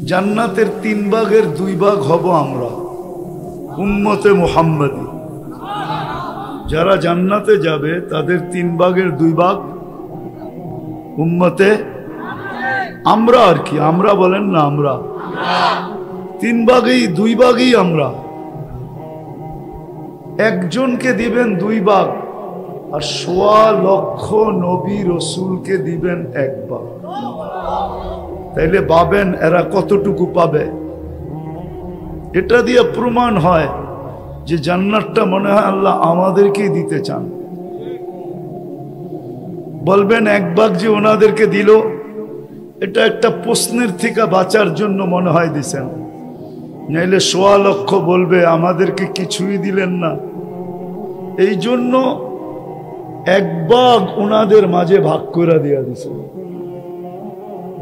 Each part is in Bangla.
জান্নাতের 3 ভাগের 2 ভাগ হব আমরা, উম্মতে মুহাম্মাদি। যারা জান্নাতে যাবে তাদের 3 ভাগের 2 ভাগ উম্মতে আমরা, আর কি আমরা বলেন না, আমরা 3 ভাগেই 2 ভাগই আমরা। একজনকে দিবেন 2 ভাগ, আর 1.25 লক্ষ নবী রসুলকে দিবেন 1 ভাগ। তাইলে ভাবেন এরা কতটুকু পাবে। এটা দিয়ে প্রমাণ হয় যে জান্নাতটা মনে হয় আল্লাহ আমাদেরকেই দিতে চান। বলবেন 1 ভাগ যে ওনাদেরকে দিল, এটা একটা প্রশ্নের থেকে বাঁচার জন্য মনে হয় দিছেন, নাইলে 1.25 লক্ষ বলবে আমাদেরকে কিছুই দিলেন না। এই জন্য 1 ভাগ ওনাদের মাঝে ভাগ করে দিয়া দিছেন,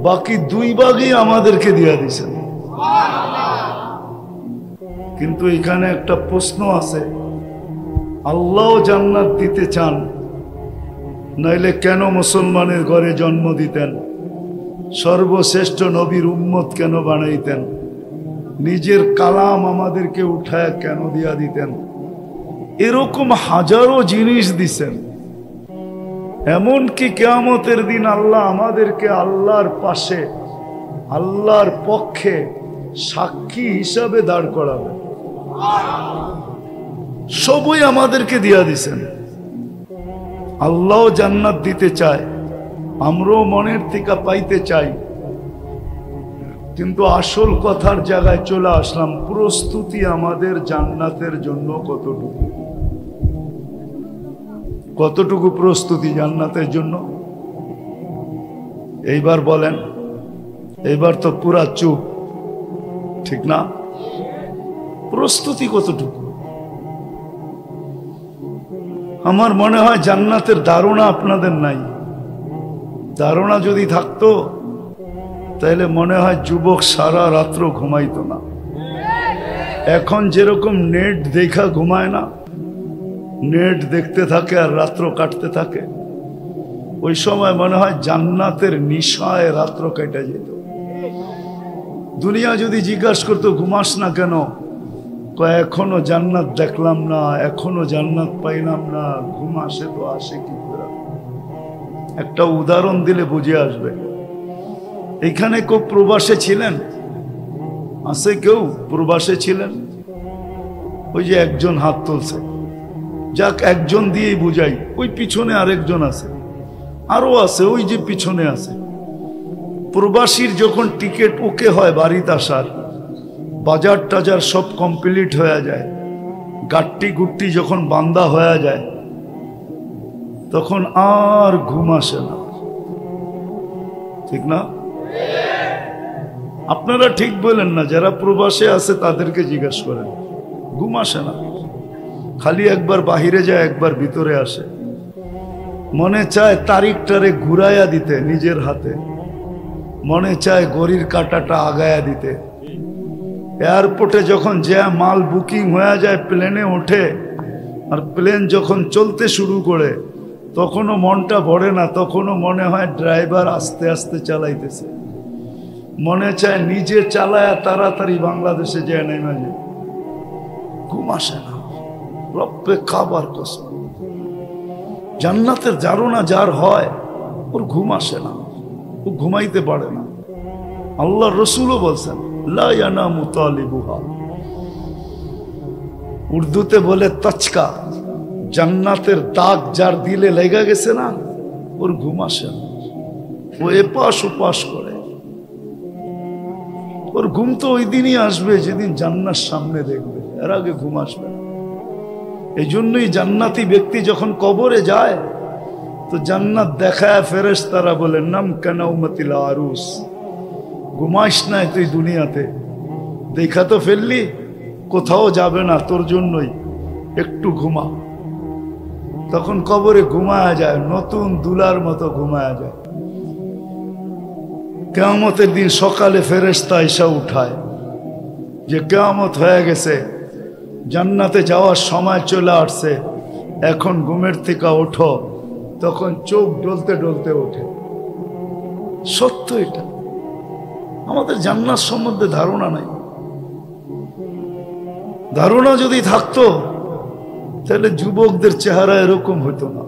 বাকি 2 ভাগই আমাদেরকে দিয়া দিছেন। কিন্তু এখানে একটা প্রশ্ন আছে, আল্লাহ জান্নাত দিতে চান, নাইলে কেন মুসলমানের ঘরে জন্ম দিতেন? সর্বশ্রেষ্ঠ নবীর উম্মত কেন বানাইতেন? নিজের কালাম আমাদেরকে উঠায় কেন দিয়া দিতেন? এরকম হাজারো জিনিস দিছেন। এমনকি কিয়ামতের দিন আল্লাহ আমাদেরকে আল্লাহর পাশে, আল্লাহর পক্ষে সাক্ষী হিসাবে দাঁড় করাবে। সবই আমাদেরকে দিয়া দিছেন। আল্লাহ জান্নাত দিতে চায়, আমরাও মনের থেকে পাইতে চাই। কিন্তু আসল কথার জায়গায় চলে আসলাম, প্রস্তুতি আমাদের জান্নাতের জন্য কতটুকু? কতটুকু প্রস্তুতি জান্নাতের জন্য? এইবার বলেন, এইবার তো পুরা চুপ, ঠিক না? প্রস্তুতি কতটুকু? আমার মনে হয় জান্নাতের ধারণা আপনাদের নাই। ধারণা যদি থাকতো তাহলে মনে হয় যুবক সারা রাত্র ঘুমাইতো না। এখন যেরকম নেট দেখা ঘুমায় না, নেট দেখতে থাকে আর রাত্র কাটতে থাকে, ওই সময় মনে হয় জান্নাতের নিশায় রাত্র কেটে যেত। দুনিয়া যদি জিজ্ঞাসা করতো ঘুমাস না কেন, এখনো জান্নাত দেখলাম না, এখনো জান্নাত পাইলাম না। ঘুম আসে তো আসে কি করে? একটা উদাহরণ দিলে বুঝে আসবে। এখানে কেউ প্রবাসে ছিলেন? আছে কেউ প্রবাসে ছিলেন? ওই যে একজন হাত তুলছে, যাক একজন দিয়েই বুঝাই। ওই পিছনে আরেকজন আছে, আরো আছে, ওই যে পিছনে আছে। প্রবাসীর যখন টিকিট ওকে হয় বাড়িতে আসার, বাজার টাজার সব কমপ্লিট হয়ে যায়, গাট্টি গুট্টি যখন বান্দা হয়ে যায়, তখন আর ঘুম আসে না, ঠিক না? আপনারা ঠিক বলেন না? যারা প্রবাসে আছে তাদেরকে জিজ্ঞেস করেন, ঘুম আসে না। খালি একবার বাহিরে যায়, একবার ভিতরে আসে। মনে চায় তারিখটারে ঘুরাইয়া দিতে নিজের হাতে, মনে চায় ঘড়ির কাঁটাটা আগায়া দিতে। এয়ারপোর্টে যখন যে মাল বুকিং হয়ে যায়, প্লেনে ওঠে, আর প্লেন যখন চলতে শুরু করে তখনও মনটা ভরে না, তখনও মনে হয় ড্রাইভার আস্তে আস্তে চালাইতেছে। মনে চায় নিজে চালায়া তাড়াতাড়ি বাংলাদেশে যায় নাই মাঝে। ঘুম আসে না, রব্বে খাবার কসম। জান্নাতের ধারণা যার হয় ওর ঘুম আসে না, ও ঘুমাইতে পারে না। আল্লাহ রসুলও বলছেন লা ইয়ানামু তালিবুহা, উর্দুতে বলে তচকা। জান্নাতের দাগ যার দিলে লেগে গেছে না, ওর ঘুম আসে না, ও এপাশ ওপাশ করে। ওর ঘুম তো ওই দিনই আসবে যেদিন জান্নাত সামনে দেখবে, এর আগে ঘুম আসবে না। এই জন্যই জান্নাতি ব্যক্তি যখন কবরে যায় তো জান্নাত দেখায় ফেরেশতারা বলে নাম কানাউমাতিল আরুস, ঘুমাইস নাই তুই দুনিয়াতে, দেখা তো ফেললি, কোথাও যাবে না তোর জন্যই, একটু ঘুমা। তখন কবরে ঘুমায়া যায়, নতুন দুলার মতো ঘুমায়া যায়। কিয়ামতের দিন সকালে ফেরেশতা এসে উঠায় যে কিয়ামত হয়ে গেছে, জান্নাতে যাওয়ার সময় চলে আসছে, এখন ঘুমের থেকে ওঠো। তখন চোখ ডলতে ডলতে ওঠে। সত্য এটা। আমাদের জান্নাত সম্বন্ধে ধারণা নাই। ধারণা যদি থাকতো তাহলে যুবকদের চেহারা এরকম হতো না,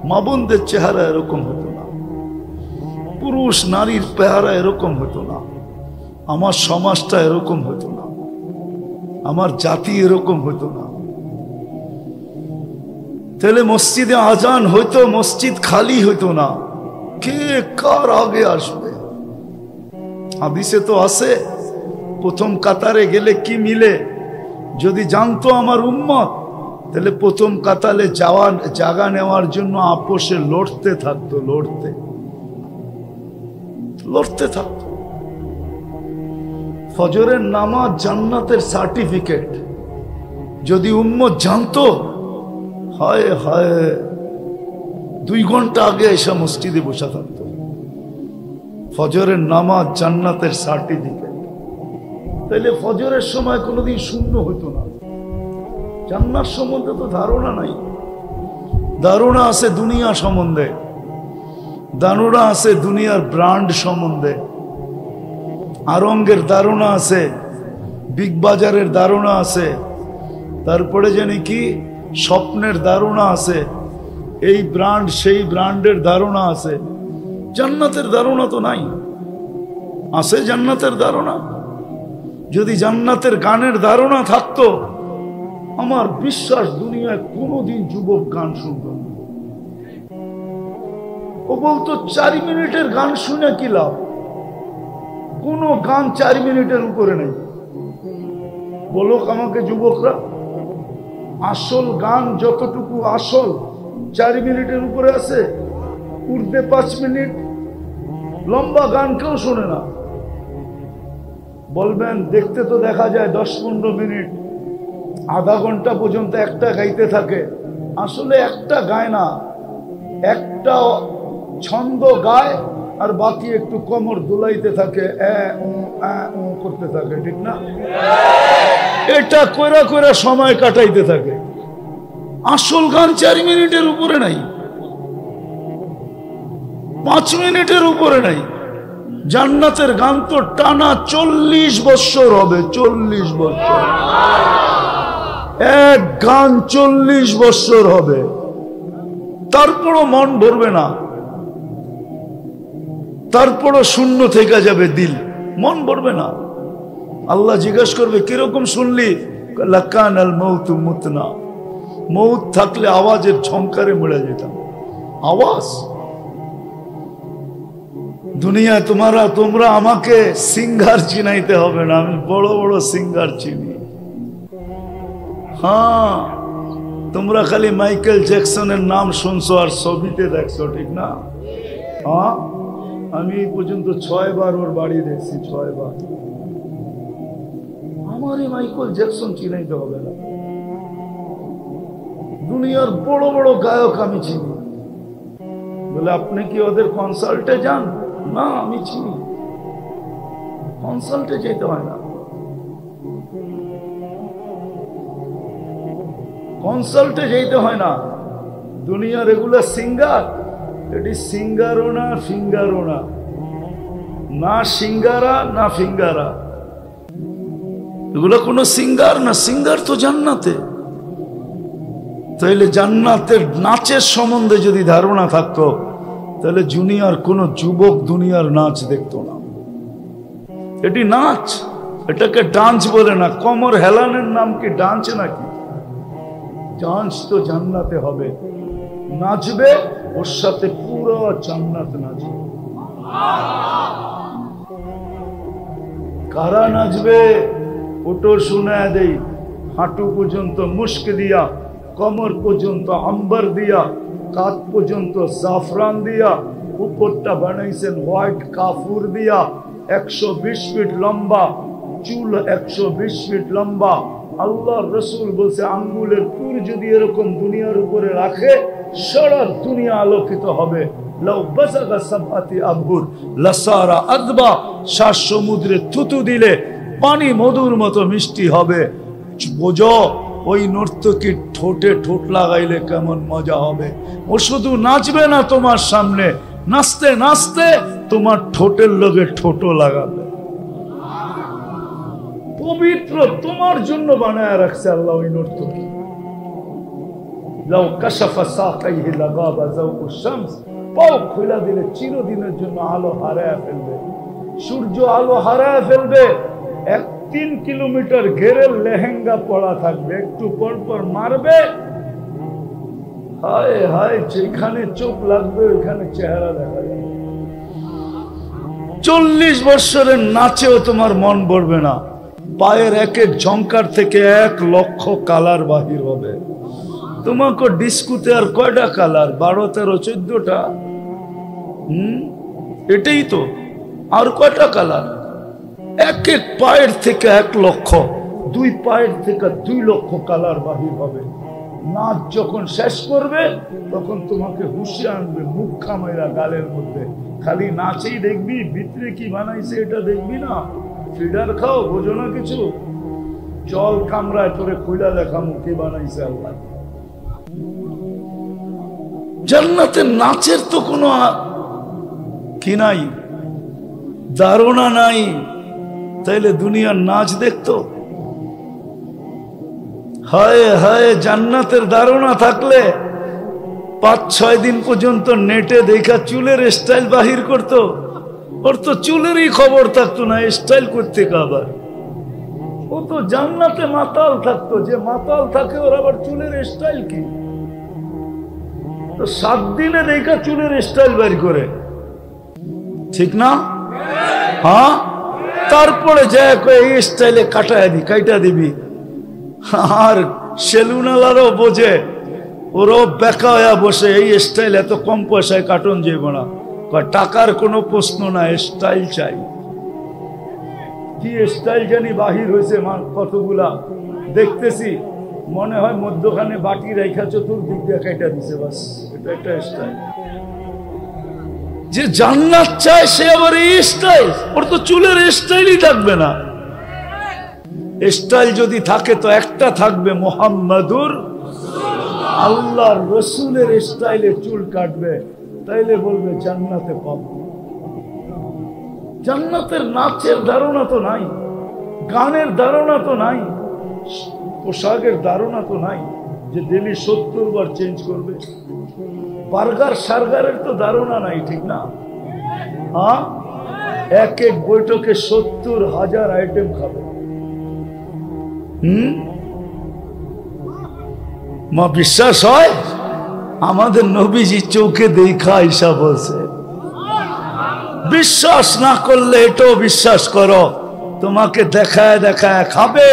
মা বোনদের চেহারা এরকম হতো না, পুরুষ নারীর চেহারা এরকম হতো না, আমার সমাজটা এরকম হতো না, আমার জাতি এরকম হতো না। তাহলে মসজিদে আজান হইতো, মসজিদ খালি হইতো না। কে কার আগে আসবে? হাদিসে তো আছে, প্রথম কাতারে গেলে কি মিলে। যদি জানতো আমার উম্মত, তাহলে প্রথম কাতারে জায়গা নেওয়ার জন্য আপোষে লড়তে থাকতো, লড়তে থাকতো। ফজরের নামাজ জান্নাতের সার্টিফিকেট। যদি উম্মত জানতো, হায় হায় 2 ঘন্টা আগে এসে মসজিদে বসা থাকতো। ফজরের নামাজ জান্নাতের সার্টিফিকেট। তাইলে ফজরের সময় কোনোদিন শূন্য হতো না। জান্নাত সম্বন্ধে তো ধারণা নাই। ধারণা আছে দুনিয়া সম্বন্ধে, ধারণা আছে দুনিয়ার ব্র্যান্ড সম্বন্ধে, আরঙ্গের ধারণা আছে, বিগ বাজারের ধারণা আছে, তারপরে জানি কি স্বপ্নের ধারণা আছে, এই ব্র্যান্ড সেই ব্র্যান্ডের ধারণা আছে। জান্নাতের ধারণা তো নাই। আছে জান্নাতের ধারণা? যদি জান্নাতের গানের ধারণা থাকতো, আমার বিশ্বাস দুনিয়ায় কোনোদিন যুবক গান শুনত না। ও বলতো 4 মিনিটের গান শুনে কি লাভ? কোন গান 4 মিনিটের উপরে নেই। বলো আমাকে যুবকরা, আসল গান যতটুকু আসল 4 মিনিটের উপরে আছে? উর্দে 5 মিনিট, লম্বা গান কেউ শোনে না। বলবেন দেখতে তো দেখা যায় 10-15 মিনিট, আধা ঘন্টা পর্যন্ত একটা গাইতে থাকে। আসলে একটা গায় না, একটা ছন্দ গায় আর বাকি একটু কোমর দুলাইতে থাকে, করতে থাকে, ঠিক না? এটা কইরা কইরা সময় কাটাইতে থাকে। আসল গান 4 মিনিটের উপরে নাই, 5 মিনিটের উপরে নাই। জান্নাতের গান তো টানা 40 বছর হবে, 40 বছর। এক গান 40 বছর হবে, তারপরও মন ভরবে না, তারপরও শূন্য থেকে যাবে দিল, মন ভরবে না। আল্লাহ জিজ্ঞাসা করবে কিরকম শুনলি? লাকান আল মউতু মুতনা। মউত থাকলে আওয়াজের ঝংকারে মরে যেতাম। আওয়াজ দুনিয়ায় তোমরা আমাকে সিঙ্গার চিনাইতে হবে না, আমি বড় বড় সিঙ্গার চিনি। হ্যাঁ, তোমরা খালি মাইকেল জ্যাকসনের নাম শুনছো আর ছবিতে দেখছো, ঠিক না? হ্যাঁ, আমি এই পর্যন্ত 6 বার ওর বাড়ি দেখছি, 6 বার। আমারই মাইকেল জ্যাকসন চিনাইতে হবে না। দুনিয়ার বড় বড় গায়ক আমি চিনি। বলে আপনি কি ওদের কনসার্টে যান? না, আমি চিনি। কনসার্টে যেতে হয় না, কনসার্টে যেতে হয় না। দুনিয়ার এগুলা সিঙ্গার, এটি সিঙ্গারও না ফিঙ্গারও না, না সিঙ্গারা না ফিঙ্গারা। এগুলো কোনো সিঙ্গার না, সিঙ্গার তো জান্নাতে। তাইলে জান্নাতের নাচের সম্বন্ধে যদি ধারণা থাকতো, তাহলে দুনিয়ার কোন যুবক দুনিয়ার নাচ দেখতো না। এটি নাচ, এটাকে ডান্স বলে না। কোমর হেলানের নাম কি ডান্স নাকি? ডান্স তো জান্নাতে হবে। নাচবে, ওর সাথে পুরো জান্নাত নাচবে। কারা নাচবে? ওটো শুনে দেই। হাঁটু পর্যন্ত মুস্ক দিয়া, কমর পর্যন্ত আম্বার দিয়া, কাঁধ পর্যন্ত জাফরান দিয়া, উপরটা বানাইছেন হোয়াইট কাফুর দিয়া। 120 ফিট লম্বা চুল, 120 ফিট লম্বা। আল্লাহ রসুল বলছে আঙ্গুলের পুর যদি এরকম দুনিয়ার উপরে রাখে, সারা দুনিয়া আলোকিত হবে। সমুদ্রে থুতু দিলে পানি মধুর মতো মিষ্টি হবে। বোঝো ওই নর্তকীর ঠোঁটে ঠোঁট লাগাইলে কেমন মজা হবে। ও শুধু নাচবে না তোমার সামনে, নাচতে নাচতে তোমার ঠোঁটের লগে ঠোঁটো লাগাবে। পবিত্র তোমার জন্য বানায় রাখছে আল্লাহ ওই নর্তকী। লাউ কাশাফা সাকাইহি লাগাবা যাওকু শামস, পাও খুলে দিলে চিরদিনের জন্য আলো হারায় ফেলবে, সূর্য আলো হারায় ফেলবে। 3 কিলোমিটার ঘেরের লেহেঙ্গা পড়া থাকবে, একটু পর পর মারবে, হায় হায় যেখানে চোখ লাগবে ওইখানে চেহারা দেখা যাবে। 40 বছরের নাচেও তোমার মন ভরবে না। পায়ের এক এক ঝংকার থেকে 1 লক্ষ কালার বাহির হবে। তোমাকে ডিস্কুতে আর কয়টা কালার? 12, 13, 14টা। এটাই তো, আর কয়টা কালার? এক এক পায়ের থেকে 1 লক্ষ, 2 পায়ের থেকে 2 লক্ষ কালার বাহির হবে। নাচ যখন শেষ করবে তখন তোমাকে হুশে আনবে, মুখ খামাইরা গালের মধ্যে। খালি নাচেই দেখবি, ভিতরে কি বানাইছে এটা দেখবি না। ফিডার খাও, বোঝো না কিছু? জল কামড়ায় তোরে খুইলা দেখামু কি বানাইছে আল্লাহ। জান্নাতের নাচের তো কোনো কি নাই, ধারণা নাই। তাইলে দুনিয়ার নাচ দেখতো? হায় হায়, জান্নাতের ধারণা থাকলে 5-6 দিন পর্যন্ত নেটে দেখা চুলের স্টাইল বাহির করতো। ওর তো চুলেরই খবর থাকতো না, স্টাইল করতে আবার। ও তো জান্নাতে মাতাল থাকতো, যে মাতাল থাকে ওর আবার চুলের স্টাইল কি? তো 7 দিনে দেখা চুলের স্টাইল বের করে, ঠিক না? হ্যাঁ, তারপরে যায় এই স্টাইলে কাটা দিবি। আর সেলুনালারও বোঝে, ওরাও বেকা হয়ে বসে, এই স্টাইল এত কম পয়সায় কাটন যাইব না। টাকার কোনো প্রশ্ন না, স্টাইল চাই। কি স্টাইল জানি বাহির হয়েছে কতগুলা দেখতেছি, মনে হয় মধ্যখানে বাটি রেখা চতুর্দিক দিয়ে কাটা দিছে, বাস এটা একটা স্টাইল। যে জান্নাত চায় সে আবার এই স্টাইল, ওর তো চুলের স্টাইলই থাকবে না। স্টাইল যদি থাকে তো একটা থাকবে, মুহাম্মাদুর আল্লাহর রসুলের স্টাইলে চুল কাটবে, তাইলে বলবে জান্নাতে পাবো। জান্নাতের নাচের ধারণা তো নাই, গানের ধারণা তো নাই, পোশাকের ধারণা তো নাই যে ডেলি 70 বার চেঞ্জ করবে। বার্গার সার্গারের তো ধারণা নাই, ঠিক না? হ্যাঁ, এক এক বৈঠকে 70,000 আইটেম খাবে। মা বিশ্বাস হয়? আমাদের নবীজি চোখে দেখা ঈশা বলছে। বিশ্বাস না করলে এটাও বিশ্বাস করো, তোমাকে দেখায় দেখায় খাবে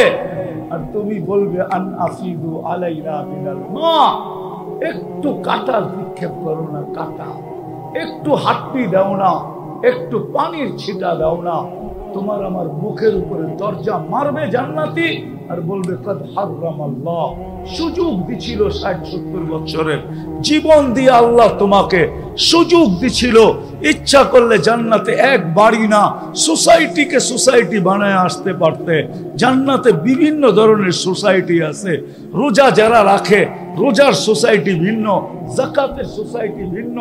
আর তুমি বলবে আন আফিদু আলাইনা মিনাল মা। একটু কাটা নিক্ষেপ করো না, কাটা একটু হাট্টি দাও না, একটু পানির ছিটা দাও না, তোমার আমার মুখের উপরে দরজা মারবে জান্নাতি আর বলবে কদ হারামাল্লাহ। সুযোগ দিছিল 60-70 বছরের জীবন দিয়ে আল্লাহ তোমাকে সুযোগ দিছিল, ইচ্ছা করলে জান্নাতে এক বাড়ি না সোসাইটিকে সোসাইটি বানায় আসতে পারতে। জান্নাতে বিভিন্ন ধরনের সোসাইটি আছে। রোজা যারা রাখে রোজার সোসাইটি ভিন্ন, যাকাতের সোসাইটি ভিন্ন,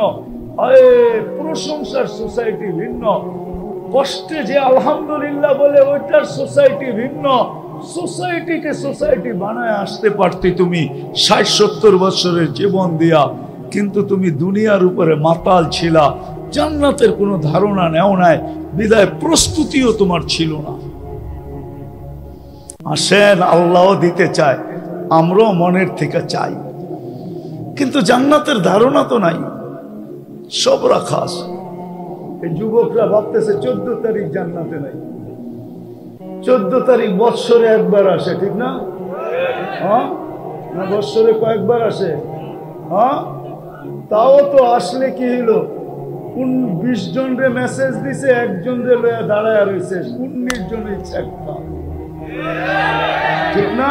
প্রশংসার সোসাইটি ভিন্ন, কষ্টে যে আলহামদুলিল্লাহ বলে ওইটার সোসাইটি ভিন্ন। সোসাইটিকে সোসাইটি বানায় আসতে পারতে তুমি 60-70 বছরের জীবন দিয়া, কিন্তু তুমি দুনিয়ার উপরে মাতাল ছিলা, জান্নাতের কোনো ধারণা নেও নাই, বিদায় প্রস্তুতিও তোমার ছিল না। আসেন, আল্লাহ দিতে চায়, আমরাও মনের থেকে চাই, কিন্তু জান্নাতের ধারণা তো নাই। সব রাখাস এই যুবকরা ভাবতেছে 14 তারিখ জান্নাতে নাই। 14 তারিখ বৎসরে একবার আসে, ঠিক না? হ্যাঁ, না বৎসরে কয়েকবার আসে? হ্যাঁ, তাও তো আসলে কি হইলো, 20 জনরে মেসেজ দিছে, একজনরে লয়া দাঁড়ায় রয়েছে, 19 জনের একটা, ঠিক না?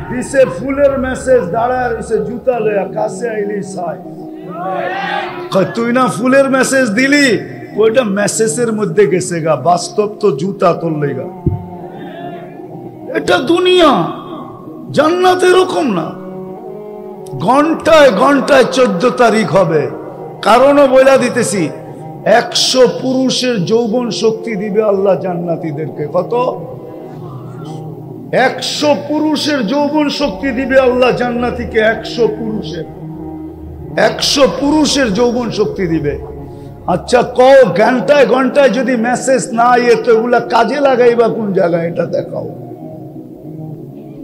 দিছে ফুলের মেসেজ, দাঁড়ায় রয়েছে জুতা লয়া, কাছে আইলি সাই। তুই না ফুলের মেসেজ দিলি, ওইটা মেসেজের মধ্যে গেছে গা, বাস্তব তো জুতা তোর লেগা। এটা দুনিয়া, জান্নাত এরকম না। ঘন্টায় ঘন্টায় 14 তারিখ হবে। কারণও বইলা দিতেছি, 100 পুরুষের যৌবন শক্তি দিবে আল্লাহ জান্নাতীদেরকে। কত? 100 পুরুষের যৌবন শক্তি দিবে আল্লাহ জান্নাতীকে। 100 পুরুষের যৌবন শক্তি দিবে। আচ্ছা কও, ঘন্টায় ঘন্টায় যদি মেসেজ না আয়ে তো এগুলা কাজে লাগাইবা কোন জায়গায়? এটা দেখাও।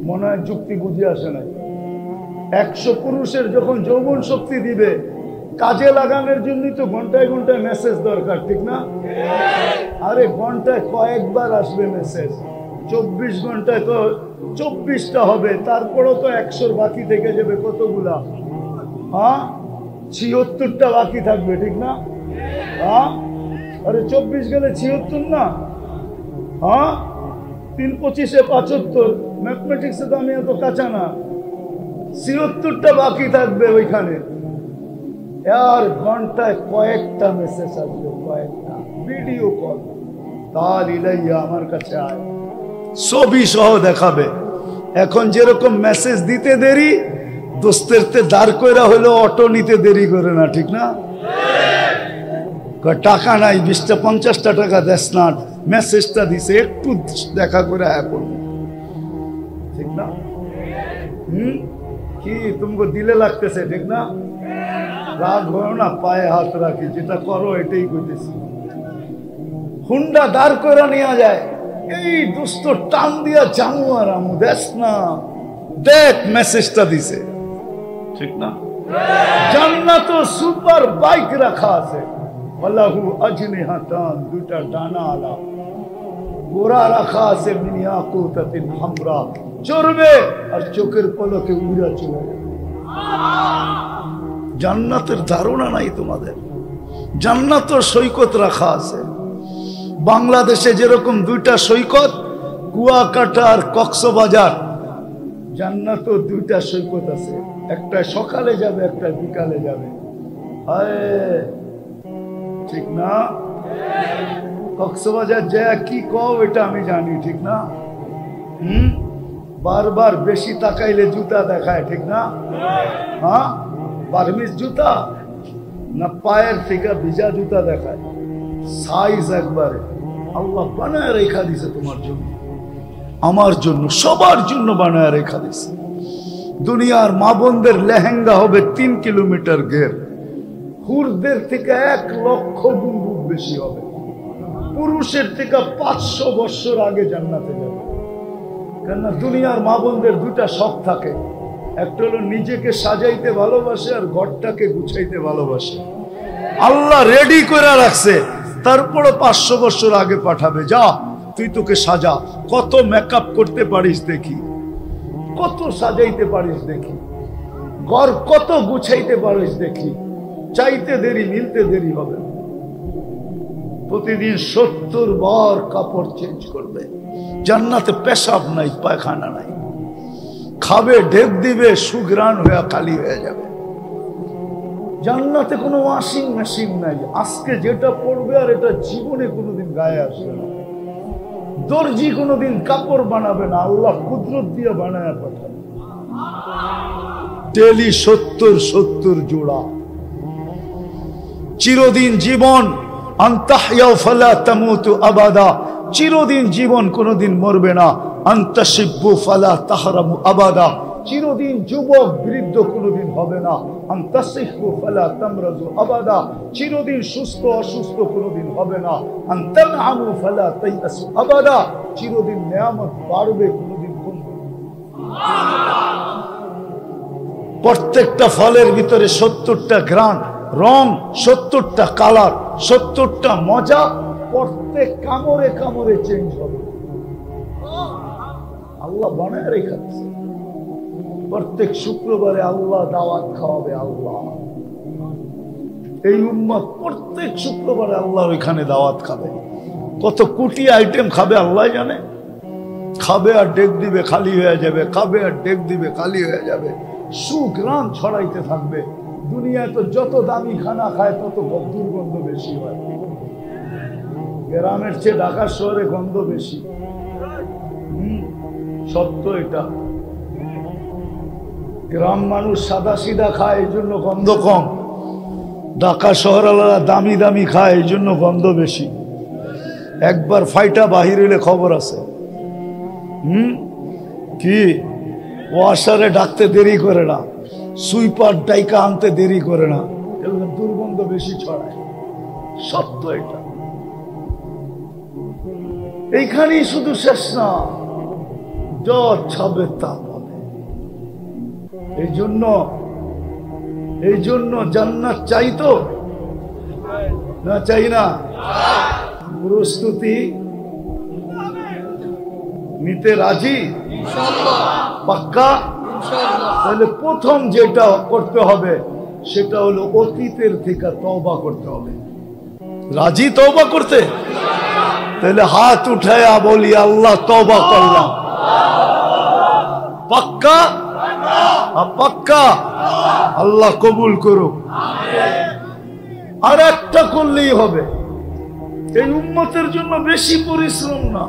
মনে হয় যুক্তি বুঝে আসে না। 100 পুরুষের যখন যৌবন শক্তি দিবে, কাজে লাগানোর জন্যই তো ঘন্টায় ঘন্টায় মেসেজ দরকার, ঠিক না? আরে ঘন্টায় কয়েকবার আসবে মেসেজ, 24 ঘন্টায় তো 24টা হবে, তারপরও তো 100 বাকি থেকে যাবে কতগুলা? হ্যাঁ, 76টা বাকি থাকবে, ঠিক না? হ্যাঁ, আরে 24 গেলে 76 না? হ্যাঁ, 3 25 75, ম্যাথমেটিক্সে তো আমি এত কাঁচা না। 76টা বাকি থাকবে ওইখানে। আর ঘন্টায় কয়েকটা মেসেজ আসবে, কয়েকটা ভিডিও কল, তার ইলাইয়া আমার কাছে আয়, ছবি সহ দেখাবে। এখন যেরকম মেসেজ দিতে দেরি, দোস্তের দাঁড় কইরা হলো অটো নিতে দেরি করে না, ঠিক না? টাকা নাই, 20টা 50টা টাকা দেস না, মেসেজটা দিছে একটু দেখা করে এখন, ঠিক না? কি তোমাকে দিলে লাগতেছে, ঠিক না? রাগ হয় না, পায়ে হাত রাখি, যেটা করো এটাই করতেছি। হুন্ডা দাঁড় করে নিয়ে যায়, এই দোস্ত টান দিয়া জামু আর আমু, দেখ না, দেখ মেসেজটা দিছে, ঠিক না? জান্নাত সুপার বাইক রাখা আছে, ওয়ালাহু আজনিহাতান, দুইটা ডানা আলা, গোরা রাখা আছে, মিন ইয়াকুতাতিন হামরা, চড়বে আর চোখের পলকে উড়া চলে যাবে। জান্নাতের ধারণা নাই তোমাদের। জান্নাত সৈকত রাখা আছে। বাংলাদেশে যেরকম 2টা সৈকত, কুয়াকাটা আর কক্সবাজার, জান্নাত 2টা সৈকত আছে, একটা সকালে যাবে, একটা বিকালে যাবে। ঠিক না? কক্সবাজার যায় কি কও এটা আমি জানি, ঠিক না? বারবার বেশি তাকাইলে জুতা দেখায়, ঠিক না? হ্যাঁ, বার্মিজ জুতা না পায়ের থেকে ভিজা জুতা দেখায়, সাইজ একবারে আল্লাহ বানায় রেখা দিছে তোমার জন্য, আমার জন্য, সবার জন্য বানায় রেখা দিছে। দুনিয়ার মা বোনদের লেহেঙ্গা হবে 3 কিলোমিটার ঘের, হুরদের থেকে 1 লক্ষ গুণ বেশি হবে, পুরুষের থেকে 500 বছর আগে জান্নাতে যাবে। কেননা দুনিয়ার মা বোনদের 2টা শখ থাকে, একটা হলো নিজেকে সাজাইতে ভালোবাসে আর ঘরটাকে গুছাইতে ভালোবাসে। আল্লাহ রেডি করে রাখছে, তারপরে 500 বছর আগে পাঠাবে, যা তুই তোকে সাজা, কত মেকআপ করতে পারিস দেখি, কত সাজাইতে পারিস দেখি, ঘর কত গুছাইতে পারিস দেখি, চাইতে দেরি মিলতে দেরি হবে। প্রতিদিন 70 বার কাপড় চেঞ্জ করবে। জান্নাতে পেশাব নাই, পায়খানা নাই, খাবে ঢেক দিবে, সুগ্রাণ হয়ে খালি হয়ে যাবে। জান্নাতে কোনো ওয়াশিং মেশিন নাই, আজকে যেটা পড়বে আর এটা জীবনে কোনোদিন গায়ে আসবে না। দর্জি কোনোদিন কাপড় বানাবে না, আল্লাহ কুদরত দিয়ে বানায় পাঠাবে। ডেলি 70 জোড়া। চিরদিন জীবন, আনতাহইয়া ফালা তামুতু আবাদা, চিরদিন জীবন, কোনোদিন মরবে না। আনতাশিব্বু ফালা তাহরামু আবাদা, চিরদিন যুবক বৃদ্ধ কোনোদিন হবে না। আনতাসিহু ফালা তামরাজু আবাদা, চিরদিন সুস্থ অসুস্থ কোনোদিন হবে না। আনতানআমু ফালা তাইয়াসু আবাদা, চিরদিন নিয়ামত বাড়বে, কোনোদিন কমবে না। প্রত্যেকটা ফলের ভিতরে 70টা ঘ্রাণ, রং, 70টা কালার, 70টা মজা, প্রত্যেক কামড়ে কামড়ে চেঞ্জ হবে। আল্লাহ বানায় রেখেছে। প্রত্যেক শুক্রবারে আল্লাহ দাওয়াত খাওয়াবে। আল্লাহ এই উম্মত প্রত্যেক শুক্রবারে আল্লাহর ওইখানে দাওয়াত খাবে। কত কোটি আইটেম খাবে আল্লাহ জানে। খাবে আর ডেক দিবে, খালি হয়ে যাবে, খাবে আর ডেক দিবে, খালি হয়ে যাবে। সুঘ্রাণ ছড়াইতে থাকবে। দুনিয়ায় তো যত দামি খানা খায় তত দুর্গন্ধ বেশি হয়। গ্রামের চেয়ে ঢাকা শহরে গন্ধ বেশি। সত্য এটা। গ্রাম মানুষ সাদা সিধা খায়, এই জন্য গন্ধ কম। ঢাকা শহরালারা দামি দামি খায়, এই জন্য গন্ধ বেশি। একবার ফাইটা বাহির হইলে খবর আছে। কি ওয়াশারে ডাকতে দেরি করে না, সুইপার ডাইকা আনতে দেরি করে না, দুর্গন্ধ বেশি ছড়ায়। সত্য এটা। এইখানেই শুধু শেষ না, যা ছাবে তা পাবে। এই জন্য জান্নাত চাই তো না, চাই না? প্রস্তুতি নিতে রাজি? পাক্কা? তাহলে প্রথম যেটা করতে হবে সেটা হলো অতীতের থেকে তওবা করতে হবে। রাজি তওবা করতে? তাহলে হাত উঠায়া বলি, আল্লাহ তওবা করলাম। পাক্কা? পাক্কা? আল্লাহ কবুল করুক। আর একটা করলেই হবে। এই উম্মতের জন্য বেশি পরিশ্রম না।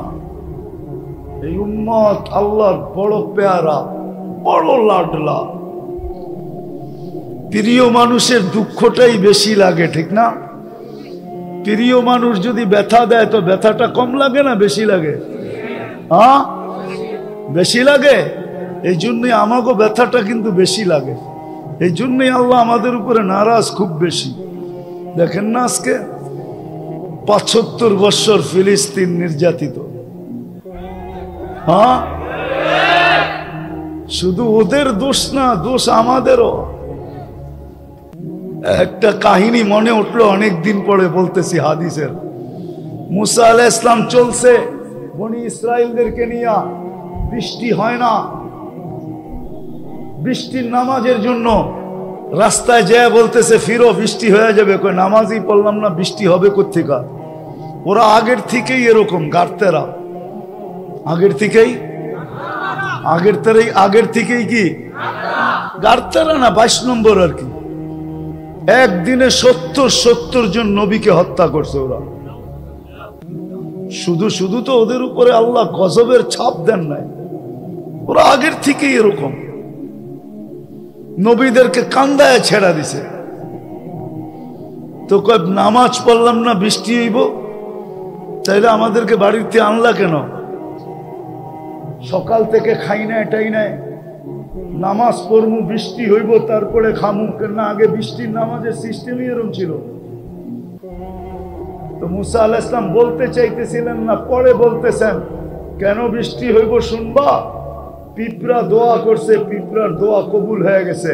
এই উম্মত আল্লাহর বড় পেয়ারা, বড় লাডলা। প্রিয় মানুষের দুঃখটাই বেশি লাগে, ঠিক না? প্রিয় মানুষ যদি ব্যথা দেয় তো ব্যথাটা কম লাগে না বেশি লাগে? হ্যাঁ, বেশি লাগে। এই জন্যই আমাকে ব্যথাটা কিন্তু বেশি লাগে। এই জন্যই আল্লাহ আমাদের উপরে নারাজ খুব বেশি। দেখেন না আজকে ৭৫ বছর ফিলিস্তিন নির্যাতিত। হ্যাঁ, শুধু ওদের দোষ না, দোষ আমাদেরও। একটা কাহিনী মনে উঠলো অনেকদিন পরে, বলতেছি হাদিসের। মুসা আলাইহিস সালাম চলছে বনি ইসরাইলদেরকে নিয়ে, বৃষ্টি হয় না, বৃষ্টির নামাজের জন্য রাস্তায় যেয়ে বলতেছে ফিরো, বৃষ্টি হয়ে যাবে। কই নামাজই পড়লাম না, বৃষ্টি হবে কোত্থেকা? ওরা আগের থেকেই এরকম গার্তেরা, আগের থেকেই কি গার্তেরা না, 22 নম্বর আর কি। একদিনে 70 জন নবীকে হত্যা করছে ওরা। শুধু তো ওদের উপরে আল্লাহ গজবের ছাপ দেন নাই, ওরা আগের থেকেই এরকম। নবীদেরকে কান্দায় ছেড়া দিছে। তো কয় নামাজ পড়লাম না, বৃষ্টি হইব, তাইলে আমাদেরকে বাড়িতে আনলা কেন? সকাল থেকে খাই না, এটাই নাই, নামাজ পড়মু, বৃষ্টি হইব, তারপরে খামু। কেন আগে বৃষ্টির নামাজের সিস্টেমই এরকম ছিল। তো মুসা আলাইহিস সালাম বলতে চাইতেছিলেন না, পরে বলতেছেন কেন বৃষ্টি হইব শুনবা? পিঁপড়া দোয়া করছে, পিঁপড়ার দোয়া কবুল হয়ে গেছে।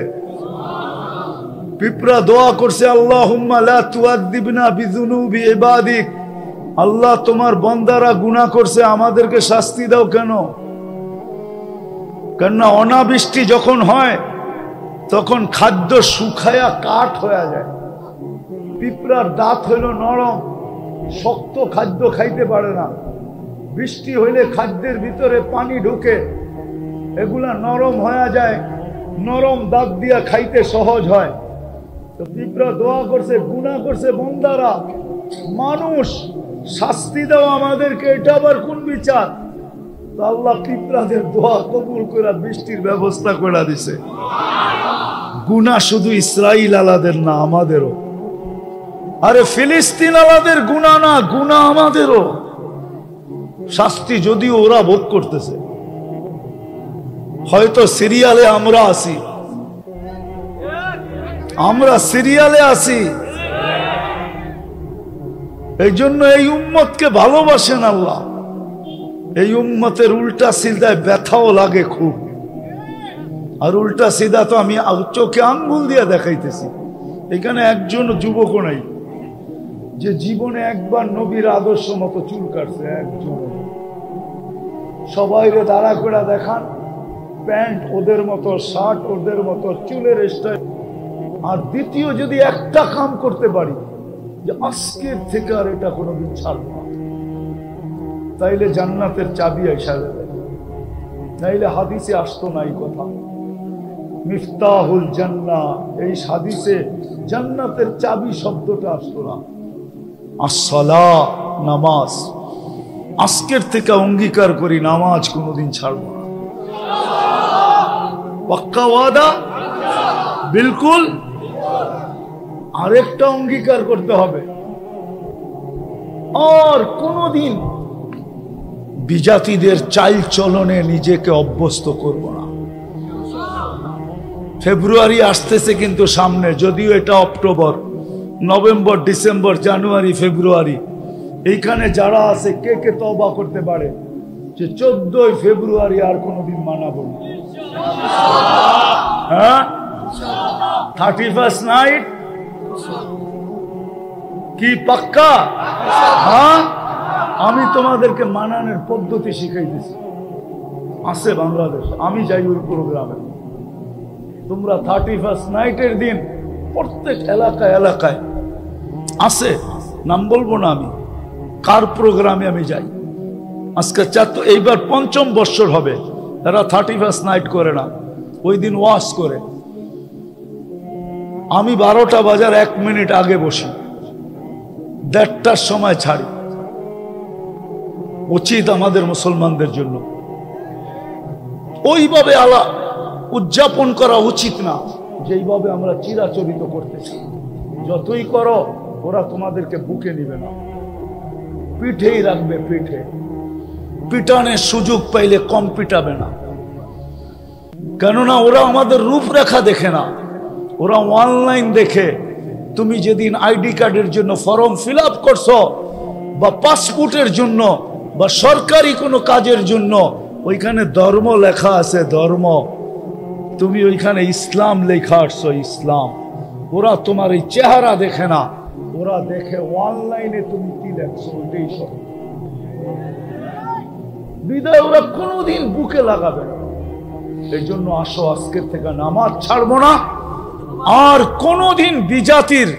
পিঁপড়া দোয়া করছে, আল্লাহুম্মা লা তুআদ্দিবনা বিযুনুবি ইবাদিক, আল্লাহ তোমার বান্দারা গুনাহ করছে, আমাদেরকে শাস্তি দাও কেন? কেননা অনাবৃষ্টি যখন হয় তখন খাদ্য শুকায়া কাঠ হয়ে যায়। পিঁপড়ার দাঁত হইল নরম, শক্ত খাদ্য খাইতে পারে না। বৃষ্টি হইলে খাদ্যের ভিতরে পানি ঢুকে, এগুলা নরম হয়ে যায়, নরম দাঁত দিয়া খাইতে সহজ হয়। তো পিঁপড়া দোয়া করছে, গুনাহ করছে বান্দারা, মানুষ শাস্তি দাও আমাদেরকে, এটা আবার কোন বিচার? তো আল্লাহ পিঁপড়াদের দোয়া কবুল করে বৃষ্টির ব্যবস্থা করে দিছে। গুনাহ শুধু ইসরাইল আলাদের না, আমাদেরও। আরে ফিলিস্তিন আলাদের গুনাহ না, গুনাহ আমাদেরও। শাস্তি যদিও ওরা ভোগ করতেছে। হয়তো সিরিয়ালে আমরা আছি, আমরা সিরিয়ালে আছি। এই জন্য এই উম্মতকে ভালোবাসেন আল্লাহ। এই উম্মতের উল্টা সিধায় ব্যথাও লাগে খুব। আর উল্টা সিধা তো আমি চোখে আঙ্গুল দিয়ে দেখাইতেছি। এখানে একজন যুবকও নাই যে জীবনে একবার নবীর আদর্শ মতো চুল কাটছে, একজন। সবাইরে দাঁড়া করে দেখান, প্যান্ট ওদের মতো, শার্ট ওদের মতো, চুলের স্টাইল। আর দ্বিতীয়, যদি একটা কাম করতে পারি যে আজকের থেকে আর এটা কোনোদিন ছাড়বো না, তাইলে জান্নাতের চাবি আইসা যাবে। তাইলে হাদিসে আসতো না এই কথা, মিফতাহুল জান্নাহ, এই হাদিসে জান্নাতের চাবি শব্দটা আসতো না। আসসালাহ, নামাজ। আজকের থেকে অঙ্গীকার করি নামাজ কোনোদিন ছাড়বো না। পাক্কা ওয়াদা? বিলকুল। আরেকটা অঙ্গীকার করতে হবে, আর কোনদিন বিজাতিদের চাল চলনে নিজেকে অভ্যস্ত করব না। ফেব্রুয়ারি আসতেছে কিন্তু সামনে, যদিও এটা অক্টোবর, নভেম্বর, ডিসেম্বর, জানুয়ারি, ফেব্রুয়ারি, এইখানে যারা আছে কে কে তওবা করতে পারে যে 14 ফেব্রুয়ারি আর কোনদিন মানাবো না? হ্যাঁ, 31st নাইট কি পাক্কা? হ্যাঁ, আমি তোমাদেরকে মানানোর পদ্ধতি শিখাইতেছি, আছে বাংলাদেশ, আমি যাই ওই প্রোগ্রামে। তোমরা 31st নাইটের দিন প্রত্যেক এলাকায় এলাকায় আছে, নাম বলবো না আমি কার প্রোগ্রামে আমি যাই। আজকে এইবার 5ম বৎসর হবে, তারা 31st নাইট করে না, ওই দিন ওয়াশ করে। আমি 12টা বাজার 1 মিনিট আগে বসি, 1:30টার সময় ছাড়ি। উচিত আমাদের মুসলমানদের জন্য ওইভাবে উদযাপন করা উচিত না যেইভাবে আমরা চিরাচরিত করতেছি। যতই করো ওরা তোমাদেরকে বুকে নিবে না, পিঠেই রাখবে, পিঠে পিটানের সুযোগ পাইলে কম পিটাবে না। কেননা ওরা আমাদের রূপরেখা দেখে না, ওরা অনলাইন দেখে। তুমি যেদিন আইডি কার্ডের জন্য ফর্ম ফিল আপ করছো, বা পাসপোর্টের জন্য, বা সরকারি কোনো কাজের জন্য, ওইখানে ধর্ম লেখা আছে, ধর্ম, তুমি ওইখানে ইসলাম লেখা আসছো, ইসলাম। ওরা তোমার এই চেহারা দেখে না, ওরা দেখে অনলাইনে তুমি কি লেখছো, ওইটাই সব। বিদায় ওরা কোনোদিন বুকে লাগাবে না। এই জন্য আসো, আজকের থেকে নামাজ ছাড়বো না, আর কোনোদিন বিজাতির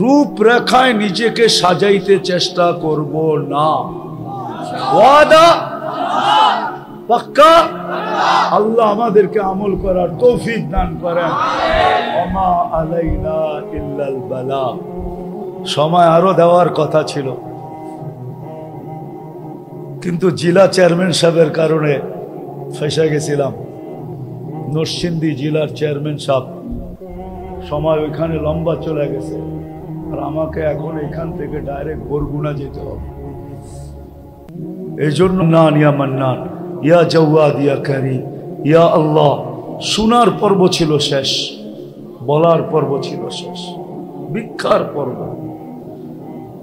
রূপরেখায় নিজেকে সাজাইতে চেষ্টা করব না। ওয়াদা পাক্কা? আল্লাহ আমাদেরকে আমল করার তৌফিক দান করেন। ওমা আলাইনা ইল্লাল বালাগ। সময় আরো দেওয়ার কথা ছিল, কিন্তু জেলা চেয়ারম্যান সাহেবের কারণে ফেসে গেছিলাম। নরসিংদী জেলার চেয়ারম্যান সাহেব, সময় ওইখানে লম্বা চলে গেছে, আর আমাকে এখন এখান থেকে ডাইরেক্ট বরগুনা যেতে হবে। এই জন্য না ইয়া মান্নান, ইয়া জাওয়াদ, ইয়া কারীম, ইয়া আল্লাহ, শোনার পর্ব ছিল শেষ, বলার পর্ব ছিল শেষ, ভিক্ষার পর্ব।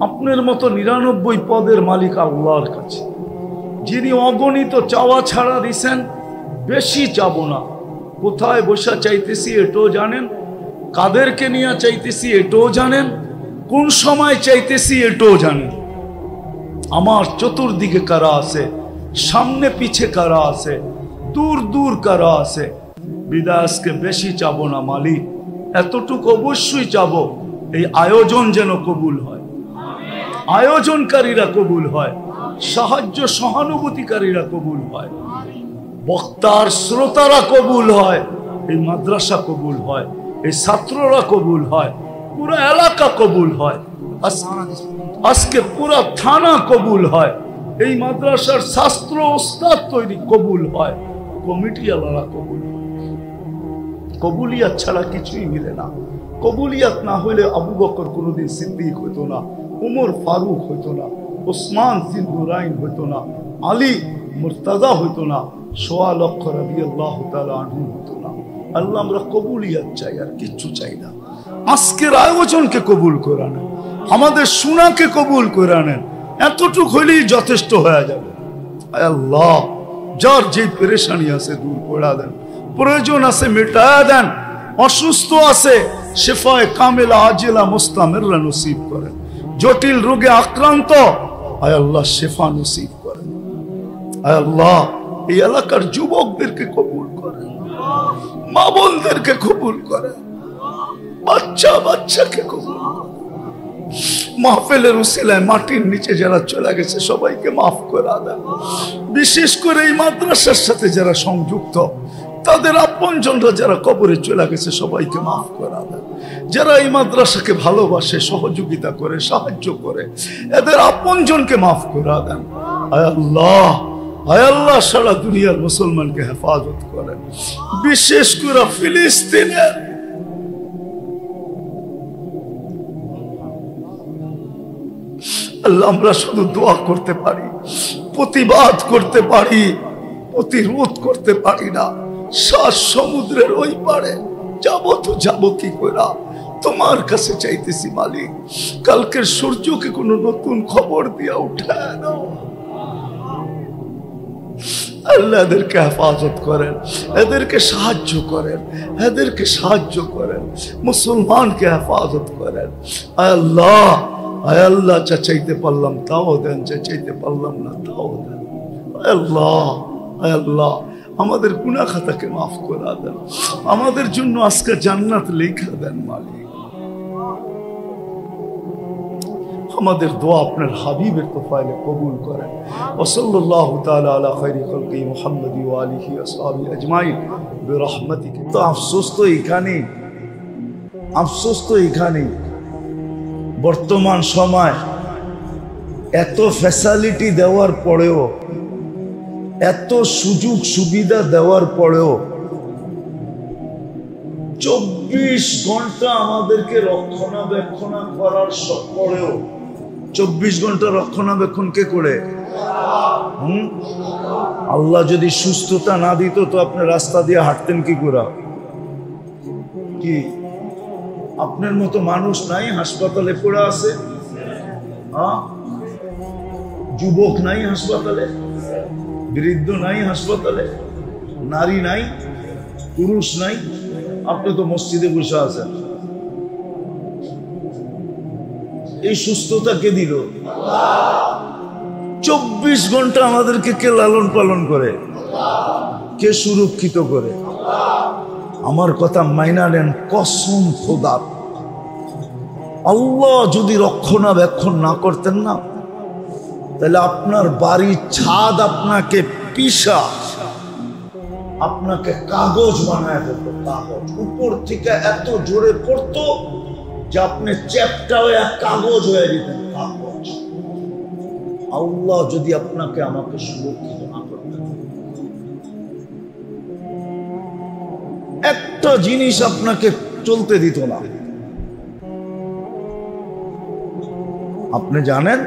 আপনার মতো 99 পদের মালিক আল্লাহর কাছে, যিনি অগণিত চাওয়া ছাড়া দিছেন। বেশি চাবো না, কোথায় বসা চাইতেছি এটাও জানেন, কাদেরকে নিয়ে চাইতেছি এটাও জানেন, কোন সময় চাইতেছি এটাও জানেন। আমার চতুর্দিকে কারা আছে, সামনে পিছে কারা আছে, দূর দূর কারা আছে। বিদায় আজকে বেশি চাবো না মালিক, এতটুকু অবশ্যই চাবো, এই আয়োজন যেন কবুল হয়, আয়োজনকারীরা কবুল হয়, সাহায্য সহানুভূতিকারীরা কবুল হয়, বক্তার শ্রোতারা কবুল হয়, এই মাদ্রাসা কবুল হয়, এই ছাত্ররা কবুল হয়, পুরো এলাকা কবুল হয়, আজকে পুরো থানা কবুল হয়, এই মাদ্রাসার ছাত্র ওস্তাদ তৈরি কবুল হয়, কমিটি আলাদা কবুল হয়। কবুলিয়াত ছাড়া কিছুই মিলে না। কবুলিয়াত না হলে আবু বকর কোনোদিন সিদ্দিক হইতো না, উমর ফারুক হইতো না, ওসমান জিন্নুরাইন হইতো না, আলী মুর্তাজা হইতো না, 1.25 লক্ষ রাদিয়াল্লাহু তাআলা আনহু হইতো না। আল্লাহ, আমরা কবুলিয়াত চাই, আর কিচ্ছু চাই না। আজকের আয়োজনকে কবুল করে নেন, আমাদের শোনাকে কবুল করে নেন, এতটুক হইলেই যথেষ্ট হয়ে যাবে। আল্লাহ, যার যে পেরেশানি আছে দূর করে দেন, প্রয়োজন আছে মেটায়া দেন, অসুস্থ আছে শিফায়ে কামিলা আজিলা মুস্তামিররা নসিব করেন, জটিল রোগে আক্রান্ত আয় আল্লাহ শিফা নসিব করেন। আয় আল্লাহ, এই এলাকার যুবকদেরকে কবুল করেন, মা বোনদেরকে কবুল করেন, বাচ্চা বাচ্চাকে কবুল করেন। মাহফিলের উসিলায় মাটির নিচে যারা চলে গেছে সবাইকে মাফ করে দেন। বিশেষ করে এই মাদ্রাসার সাথে যারা সংযুক্ত, তাদের আপনজনরা যারা কবরে চলে গেছে সবাইকে মাফ করে দেন। যারা এই মাদ্রাসাকে ভালোবাসে, সহযোগিতা করে, সাহায্য করে, এদের আপনজনকে মাফ করে দেন। আয় আল্লাহ, আয় আল্লাহ, সারা দুনিয়ার মুসলমানকে হেফাজত করেন, বিশেষ করে ফিলিস্তিনের আল্লাহ আমরা শুধু দোয়া করতে পারি, প্রতিবাদ করতে পারি, প্রতিরোধ করতে পারি না। সাত সমুদ্রের ওই পারে যাবো তো যাবো কি করে? তোমার কাছে চাইতেছি মালিক, কালকের সূর্যকে কোনো নতুন খবর দিয়া উঠায় নাও। আল্লাহ এদেরকে হেফাজত করেন, এদেরকে সাহায্য করেন, এদেরকে সাহায্য করেন, মুসলমানকে হেফাজত করেন। আয় আল্লাহ, আয় আল্লাহ, যা চাইতে পারলাম তাও দেন, যা চাইতে পারলাম না তাও দেন। আয় আল্লাহ, আয় আল্লাহ, আমাদের গুনাহ খাতাকে মাফ করে দেন, আমাদের জন্য আজকে জান্নাত লেখা দেন মালিক। আমাদের দোয়া আপনার হাবিবের তোফাইলে কবুল করেন। ওয়াসাল্লাল্লাহু তাআলা আলা খায়রি খালকি মুহাম্মাদি ওয়া আলিহি ওয়া সাহবিহি আজমাইন বিরহমাতিকা। তো আফসোস তো এখানেই, আফসোস তো এখানেই, বর্তমান সময় এত ফ্যাসিলিটি দেওয়ার পরেও, এত সুযোগ সুবিধা দেওয়ার পরেও 24 ঘন্টা আমাদেরকে রক্ষণাবেক্ষণ করার পরেও, 24 ঘন্টা রক্ষণাবেক্ষণ কে করে? আল্লাহ যদি সুস্থতা না দিত তো আপনি রাস্তা দিয়ে হাঁটতেন কি করে? কি আপনার মতো মানুষ নাই হাসপাতালে পড়ে আছে? যুবক নাই হাসপাতালে, বৃদ্ধ নাই হাসপাতালে, নারী নাই, পুরুষ নাই। আপনি তো মসজিদে বসে আছেন। এই সুস্থতা কে দিল? 24 ঘন্টা আমাদেরকে কে লালন পালন করে, কে সুরক্ষিত করে? আমার কথা মাইনা নেন, কসম খোদার। আল্লাহ যদি রক্ষণাবেক্ষণ না করতেন না, তাহলে আপনার বাড়ির ছাদ আপনাকে পিসা, আপনাকে কাগজ বানায় দিত। কাগজ উপর থেকে এত জোরে পড়তো যে আপনি চ্যাপটা হয়ে কাগজ হয়ে যেতেন। কাগজ। আল্লাহ যদি আপনাকে আমাকে সুরক্ষিত না করতেন, একটা জিনিস আপনাকে চলতে দিত না। আপনি জানেন,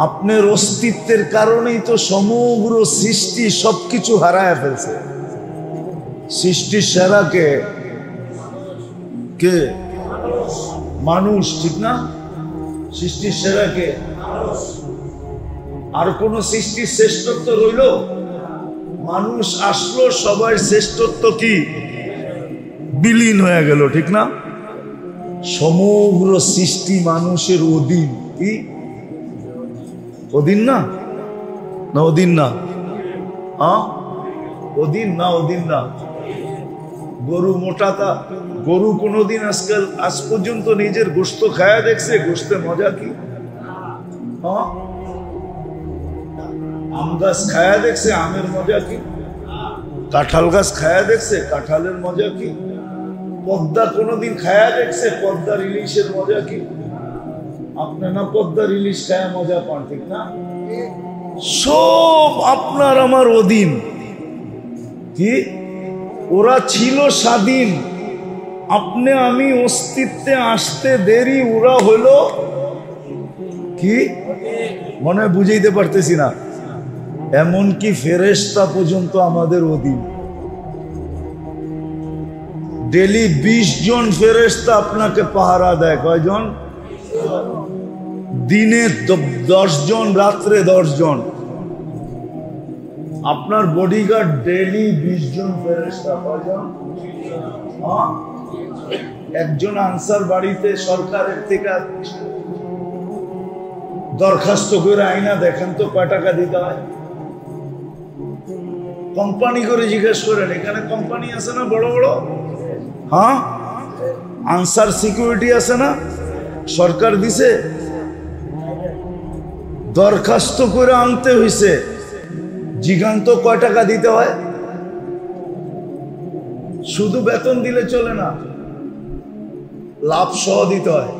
আপনার অস্তিত্বের কারণেই তো সমগ্র সৃষ্টি সবকিছু হারায় ফেলছে। সৃষ্টির সেরা কে? কে? মানুষ, ঠিক না? সৃষ্টির সেরা কে? আর কোন সৃষ্টির শ্রেষ্ঠত্ব রইল? মানুষ আসলো, সবাই শ্রেষ্ঠত্ব কি বিলীন হয়ে গেল, ঠিক না? সমগ্র সৃষ্টি মানুষের অধীন। কি অধীন না? না অধীন না? অধীন না, অধীন না। গরু মোটাতা, গরু কোনদিন আজ পর্যন্ত নিজের গোশত খায়া দেখছে? গোশতে মজা কি? আম গাছ খায়া দেখছে? আমের মজা কি? কাঁঠাল গাছ খায়া দেখছে? কাঁঠালের মজা কি? পদ্মা কোনদিন খায়া দেখছে? পদ্মার ইলিশের মজা কি? আপনি না পদ্মার ইলিশ খায়া মজা পান, ঠিক না? সব আপনার আমার অধীন। কি ওরা ছিল স্বাধীন, আপনি আমি অস্তিত্বে আসতে দেরি, ওরা হলো কি মনে হয় বুঝাইতে পারতেছি না। এমনকি ফেরেশতা পর্যন্ত আমাদের অধীন। ডেলি 20 জন ফেরেশতা আপনাকে পাহারা দেয়। কয়জন? দিনে 10 জন, রাত্রে 10 জন। আপনার বডিগার্ড ডেলি 20 জন ফেরেশতা। কয়জন? একজন আনসার বাড়িতে সরকারের থেকে দরখাস্ত করে আইনা দেখেন তো কয় টাকা দিতে হয়। কোম্পানি করে জিজ্ঞেস করেন, এখানে কোম্পানি আছে না বড় বড়? হ্যাঁ, আনসার সিকিউরিটি আছে না? সরকার দিছে। দরখাস্ত করে আনতে হইছে, জিগান্ত কয় টাকা দিতে হয়? শুধু বেতন দিলে চলে না, লাভ সহ দিতে হয়।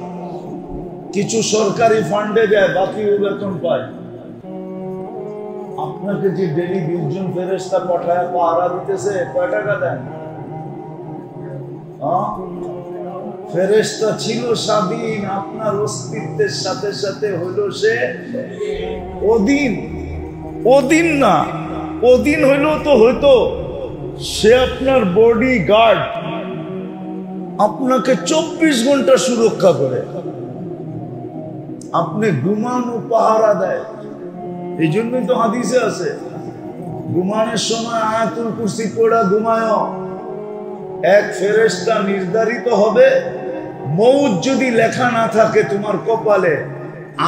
কিছু সরকারি ফান্ডে যায়, বাকি ও বেতন পায়। আপনাকে যে ডেলি 20 জন ফেরেশতা পাঠায় পাহারা দিতেছে, কয় টাকা দেন? ফেরেশতা ছিল স্বাধীন, আপনার অস্তিত্বের সাথে সাথে হইল সে অধীন। অধীন না, অধীন হইল তো হইতো সে আপনার বডি গার্ড, আপনাকে 24 ঘন্টা সুরক্ষা করে, আপনি ঘুমানো পাহারা দেয়। এই জন্যই তো হাদিসে আছে ঘুমানোর সময় আয়াতুল কুরসি পড়া ঘুমায়। এক ফেরেশতা নির্ধারিত হবে, মৌত যদি লেখা না থাকে তোমার কপালে,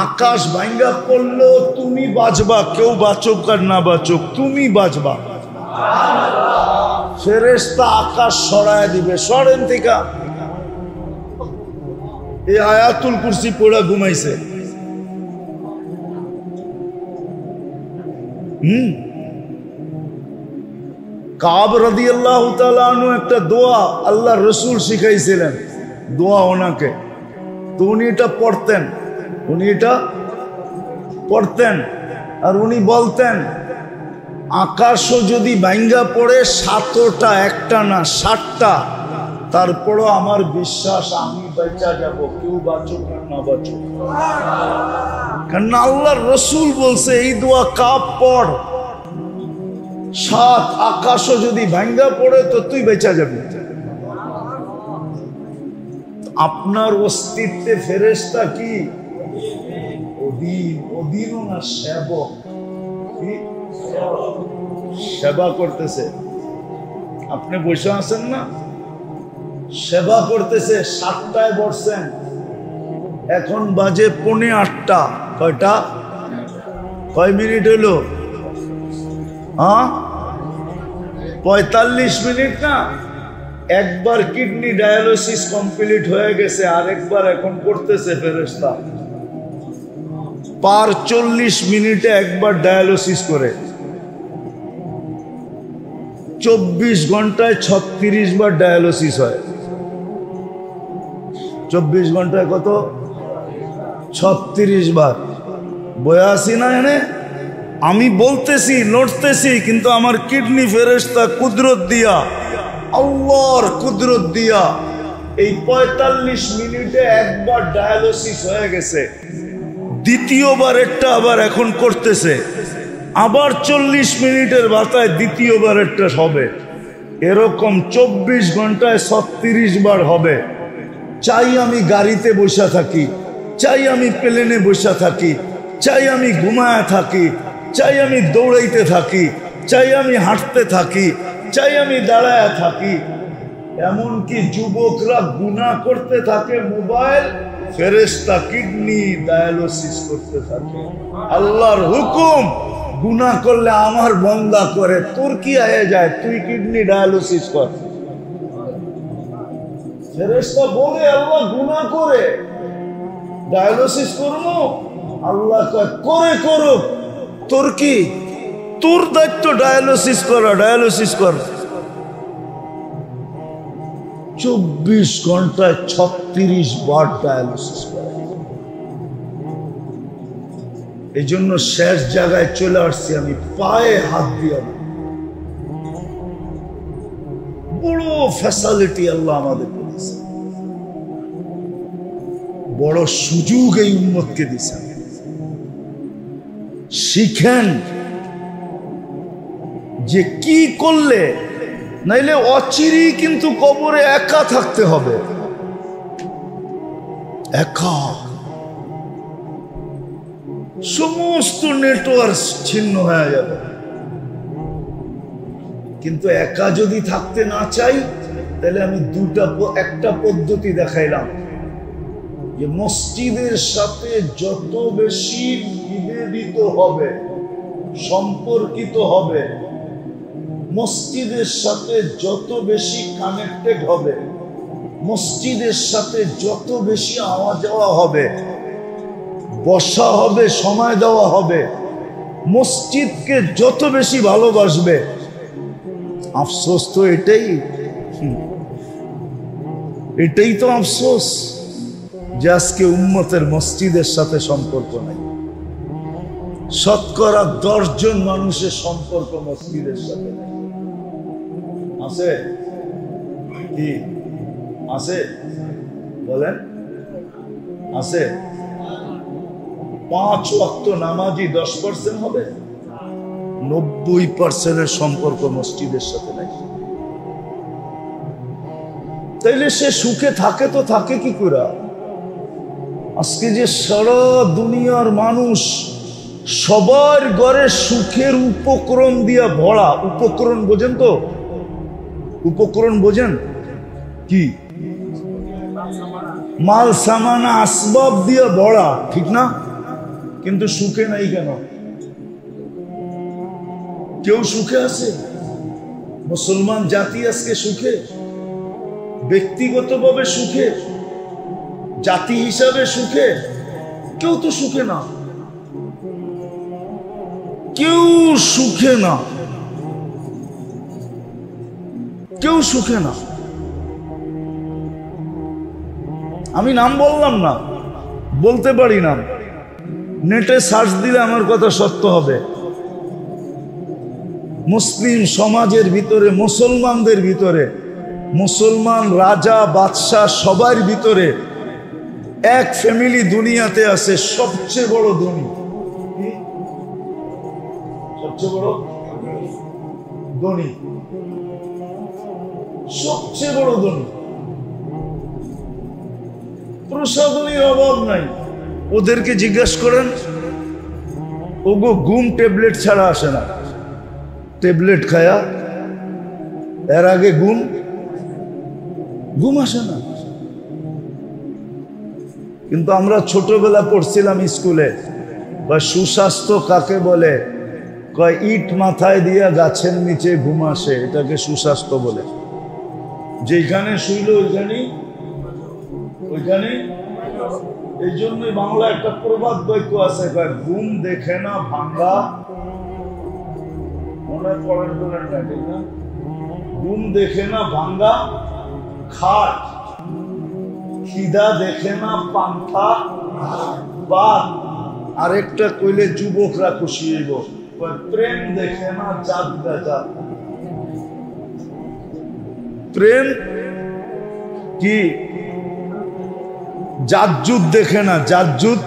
আকাশ ভাঙ্গা পড়লেও তুমি বাঁচবা, কেউ বাঁচুক আর না বাঁচুক তুমি বাঁচবা। ফেরেশতা আকাশ সরায় দিবে, সরেন থেকে এই আয়াতুল কুরসি পড়া ঘুমাইছে। কাব রাদিয়াল্লাহু তাআলা আনহু একটা দোয়া আল্লাহ রসুল শিখাইছিলেন, দোয়া ওনাকে, তো উনি এটা পড়তেন, আর উনি বলতেন আকাশও যদি ভাঙ্গা পড়ে 7টা, একটা না 7টা, তারপরও আমার বিশ্বাস আমি বেঁচে যাব, কেউ বাঁচুক আর না বাঁচুক। কারণ আল্লাহর রসুল বলছে এই দোয়া কাব পড়, 7 আকাশও যদি ভাঙ্গা পড়ে তো তুই বেঁচে যাবি। আপনার অস্তিত্বে ফেরেশতা কি অধীন? অধীনও না, সেবক। কি সেবা করতেছে? আপনি বসে আছেন না, সেবা করতেছে। 7টায় বসছেন, এখন বাজে 7:45। কয়টা? কয় মিনিট হলো? 45 মিনিট না? একবার কিডনি ডায়ালিসিস কমপ্লিট হয়ে গেছে, আরেকবার এখন করতেছে ফেরেশতা। পার 40 মিনিটে একবার ডায়ালিসিস করে, 24 ঘন্টায় 36 বার ডায়ালিসিস হয়। 24 ঘন্টায় কত? 36 বার। বয়াসি না এনে আমি বলতেছি, লড়তেছি, কিন্তু আমার কিডনি ফেরেশতা কুদরত দিয়া, আল্লাহর কুদরত দিয়া এই 45 মিনিটে একবার ডায়ালিসিস হয়ে গেছে, দ্বিতীয়বারেরটা আবার এখন করতেছে, আবার 40 মিনিটের মাথায় দ্বিতীয়বারেরটা হবে। এরকম 24 ঘন্টায় 36 বার হবে। চাই আমি গাড়িতে বসে থাকি, চাই আমি প্লেনে বসে থাকি, চাই আমি ঘুমায় থাকি, চাই আমি দৌড়াইতে থাকি, চাই আমি হাঁটতে থাকি, চাই আমি দাঁড়ায় থাকি, এমনকি যুবকরা গুনাহ করতে থাকে মোবাইল, ফেরেশতা কিডনি ডায়ালিসিস করতে থাকে। আল্লাহর হুকুম, গুনাহ করলে আমার বন্দা করে, তোর কি হয়ে যায়, তুই কিডনি ডায়ালিসিস কর। ফেরেশতা বলে আল্লাহ গুনাহ করে ডায়ালিসিস করবো, আল্লাহ কয় করে করুক, তোর কি, তোর দায়িত্ব ডায়ালিসিস করা, ডায়ালিসিস কর। 24 ঘন্টায় 36 বার ডায়ালিসিস করে। এই জন্য শেষ জায়গায় চলে আসছি আমি, পায়ে হাত দিয়ে। বড় ফ্যাসিলিটি আল্লাহ আমাদের দিয়েছে, বড় সুযোগ এই উম্মতকে দিয়েছে। শিখেন যে কি করলে, নাইলে অচিরি কিন্তু কবরে একা থাকতে হবে, একা। সমস্ত নেটওয়ার্ক ছিন্ন হয়ে যাবে। কিন্তু একা যদি থাকতে না চাই, তাহলে আমি একটা পদ্ধতি দেখাইলাম, যে মসজিদের সাথে যত বেশি নিবেদিত হবে, সম্পর্কিত হবে, মসজিদের সাথে যত বেশি কানেক্টেড হবে, মসজিদের সাথে যত বেশি আওয়া যাওয়া হবে, বসা হবে, সময় দেওয়া হবে, মসজিদকে যত বেশি ভালোবাসবে। আফসোস তো এটাই তো আফসোস যে আজকে উম্মতের মসজিদের সাথে সম্পর্ক নাই। শতকরা 10 জন মানুষের সম্পর্ক মসজিদের সাথে নাই। আছে কি? আছে? বলেন আছে? 5 ওয়াক্ত নামাজি 10% হবে? 90% সম্পর্ক মসজিদের সাথে নাই। তাইলে সে সুখে থাকে তো থাকে কি করে? আজকে যে সারা দুনিয়ার মানুষ সবার ঘরে সুখের উপকরণ দিয়া ভরা। উপকরণ বোঝেন তো? উপকরণ বোঝেন কি? মাল সামানা আসবাব দিয়া ভরা, ঠিক না? কিন্তু সুখে নাই কেন? কেউ সুখে আছে? মুসলমান জাতি আজকে সুখে? ব্যক্তিগতভাবে সুখে, জাতি হিসাবে সুখে? কেউ তো সুখে না, কেউ সুখে না, কেউ সুখে না। আমি নাম বললাম না, বলতে পারি না, নেটে সার্চ দিলে আমার কথা সত্য হবে। মুসলিম সমাজের ভিতরে, মুসলমানদের ভিতরে, মুসলমান রাজা বাদশাহ সবার ভিতরে এক ফ্যামিলি দুনিয়াতে আছে সবচেয়ে বড় ধনী। সবচেয়ে বড় ধনী, সবচেয়ে বড় ধনী। প্রসাধনীর অভাব নাই। ওদেরকে জিজ্ঞাসা করেন, ওগো ঘুম ট্যাবলেট ছাড়া আসে না। ট্যাবলেট খায়া এর আগে ঘুম আসে না। কিন্তু আমরা ছোটবেলা পড়ছিলাম স্কুলে, বা সুস্বাস্থ্য কাকে বলে? কয় ইট মাথায় দিয়া গাছের নিচে ঘুম আসে, এটাকে সুস্বাস্থ্য বলে। যেখানে শুইল ওইখানে। এই জন্যই বাংলা একটা প্রবাদ বাক্য আছে, কয় ঘুম দেখে না ভাঙ্গা, মনে পড়েন না, ঠিক না? ঘুম দেখে না ভাঙ্গা খাট, খিদা দেখে না পান্থা বাদ। আরেকটা কইলে যুবকরা খুশি হইব, প্রেম দেখে না জাত বেজাত। প্রেম কি? জাতজুত দেখে না, জাতজুত,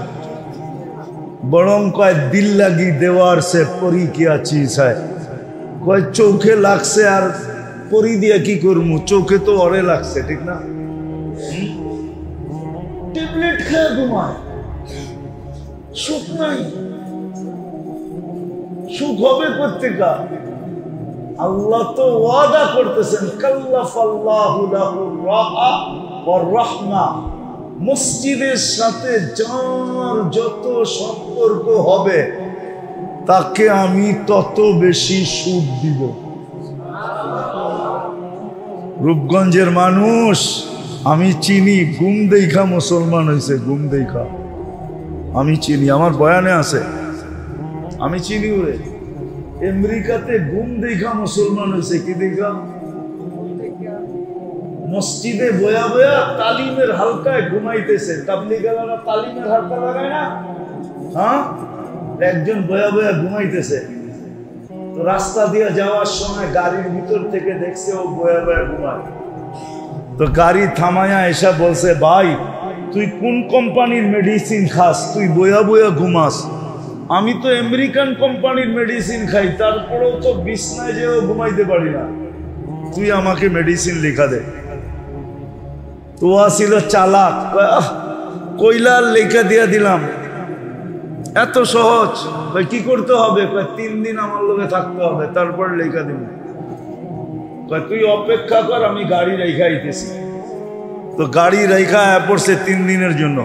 বরং কয় দিল লাগি দেওয়ার সে পরি কিয়া চিজ হয়। কয় চোখে লাগছে আর পরি দিয়া কি করবো, চোখে তো অরে লাগছে, ঠিক না? ট্যাবলেট খেয়ে ঘুমায়, সুখ নাই। সুখ হবে কোত্থেকা? আল্লাহ তো ওয়াদা করতেছেন, কাল্লাফাল্লাহু লাহুর রাহা ওয়ার রাহমা। মসজিদের সাথে যার যত সম্পর্ক হবে তাকে আমি তত বেশি সুখ দিব। রূপগঞ্জের মানুষ আমি চিনি, ঘুম দেখা মুসলমান হয়েছে, ঘুম দেখা আমি চিনি, আমার বয়ানে আছে, আমি চিনি ওরে। আমেরিকাতে ঘুম দেখা মুসলমান হয়েছে। কি দেখা? মসজিদে বয়া বয়া তালিমের হালকায় ঘুমাইতেছে। তাবলীগেরা তালিমের হালকা লাগায় না? হ্যাঁ, একজন বয়া বয়া ঘুমাইতেছে। তো রাস্তা দিয়ে যাওয়ার সময় গাড়ির ভিতর থেকে দেখছে ও বয়া বয়া ঘুমায়। তো গাড়ি থামায়া এসা বলছে, ভাই তুই কোন কোম্পানির মেডিসিন খাস, তুই বয়া বয়া ঘুমাস? আমি তো আমেরিকান কোম্পানির মেডিসিন খাই, তারপরেও তো বিছনায় যেও ঘুমাইতে পারি না, তুই আমাকে মেডিসিন লেখা দে। তো ছিল চালাক, কইলার লেখা দিয়া দিলাম। এত সহজ। ভাই কি করতে হবে? 3 দিন আমার লোকে থাকতে হবে, তারপর লেখা দিব। তুই অপেক্ষা কর, আমি গাড়ি রেখা আইতেছি। তো গাড়ি রেখা পড়ছে 3 দিনের জন্য।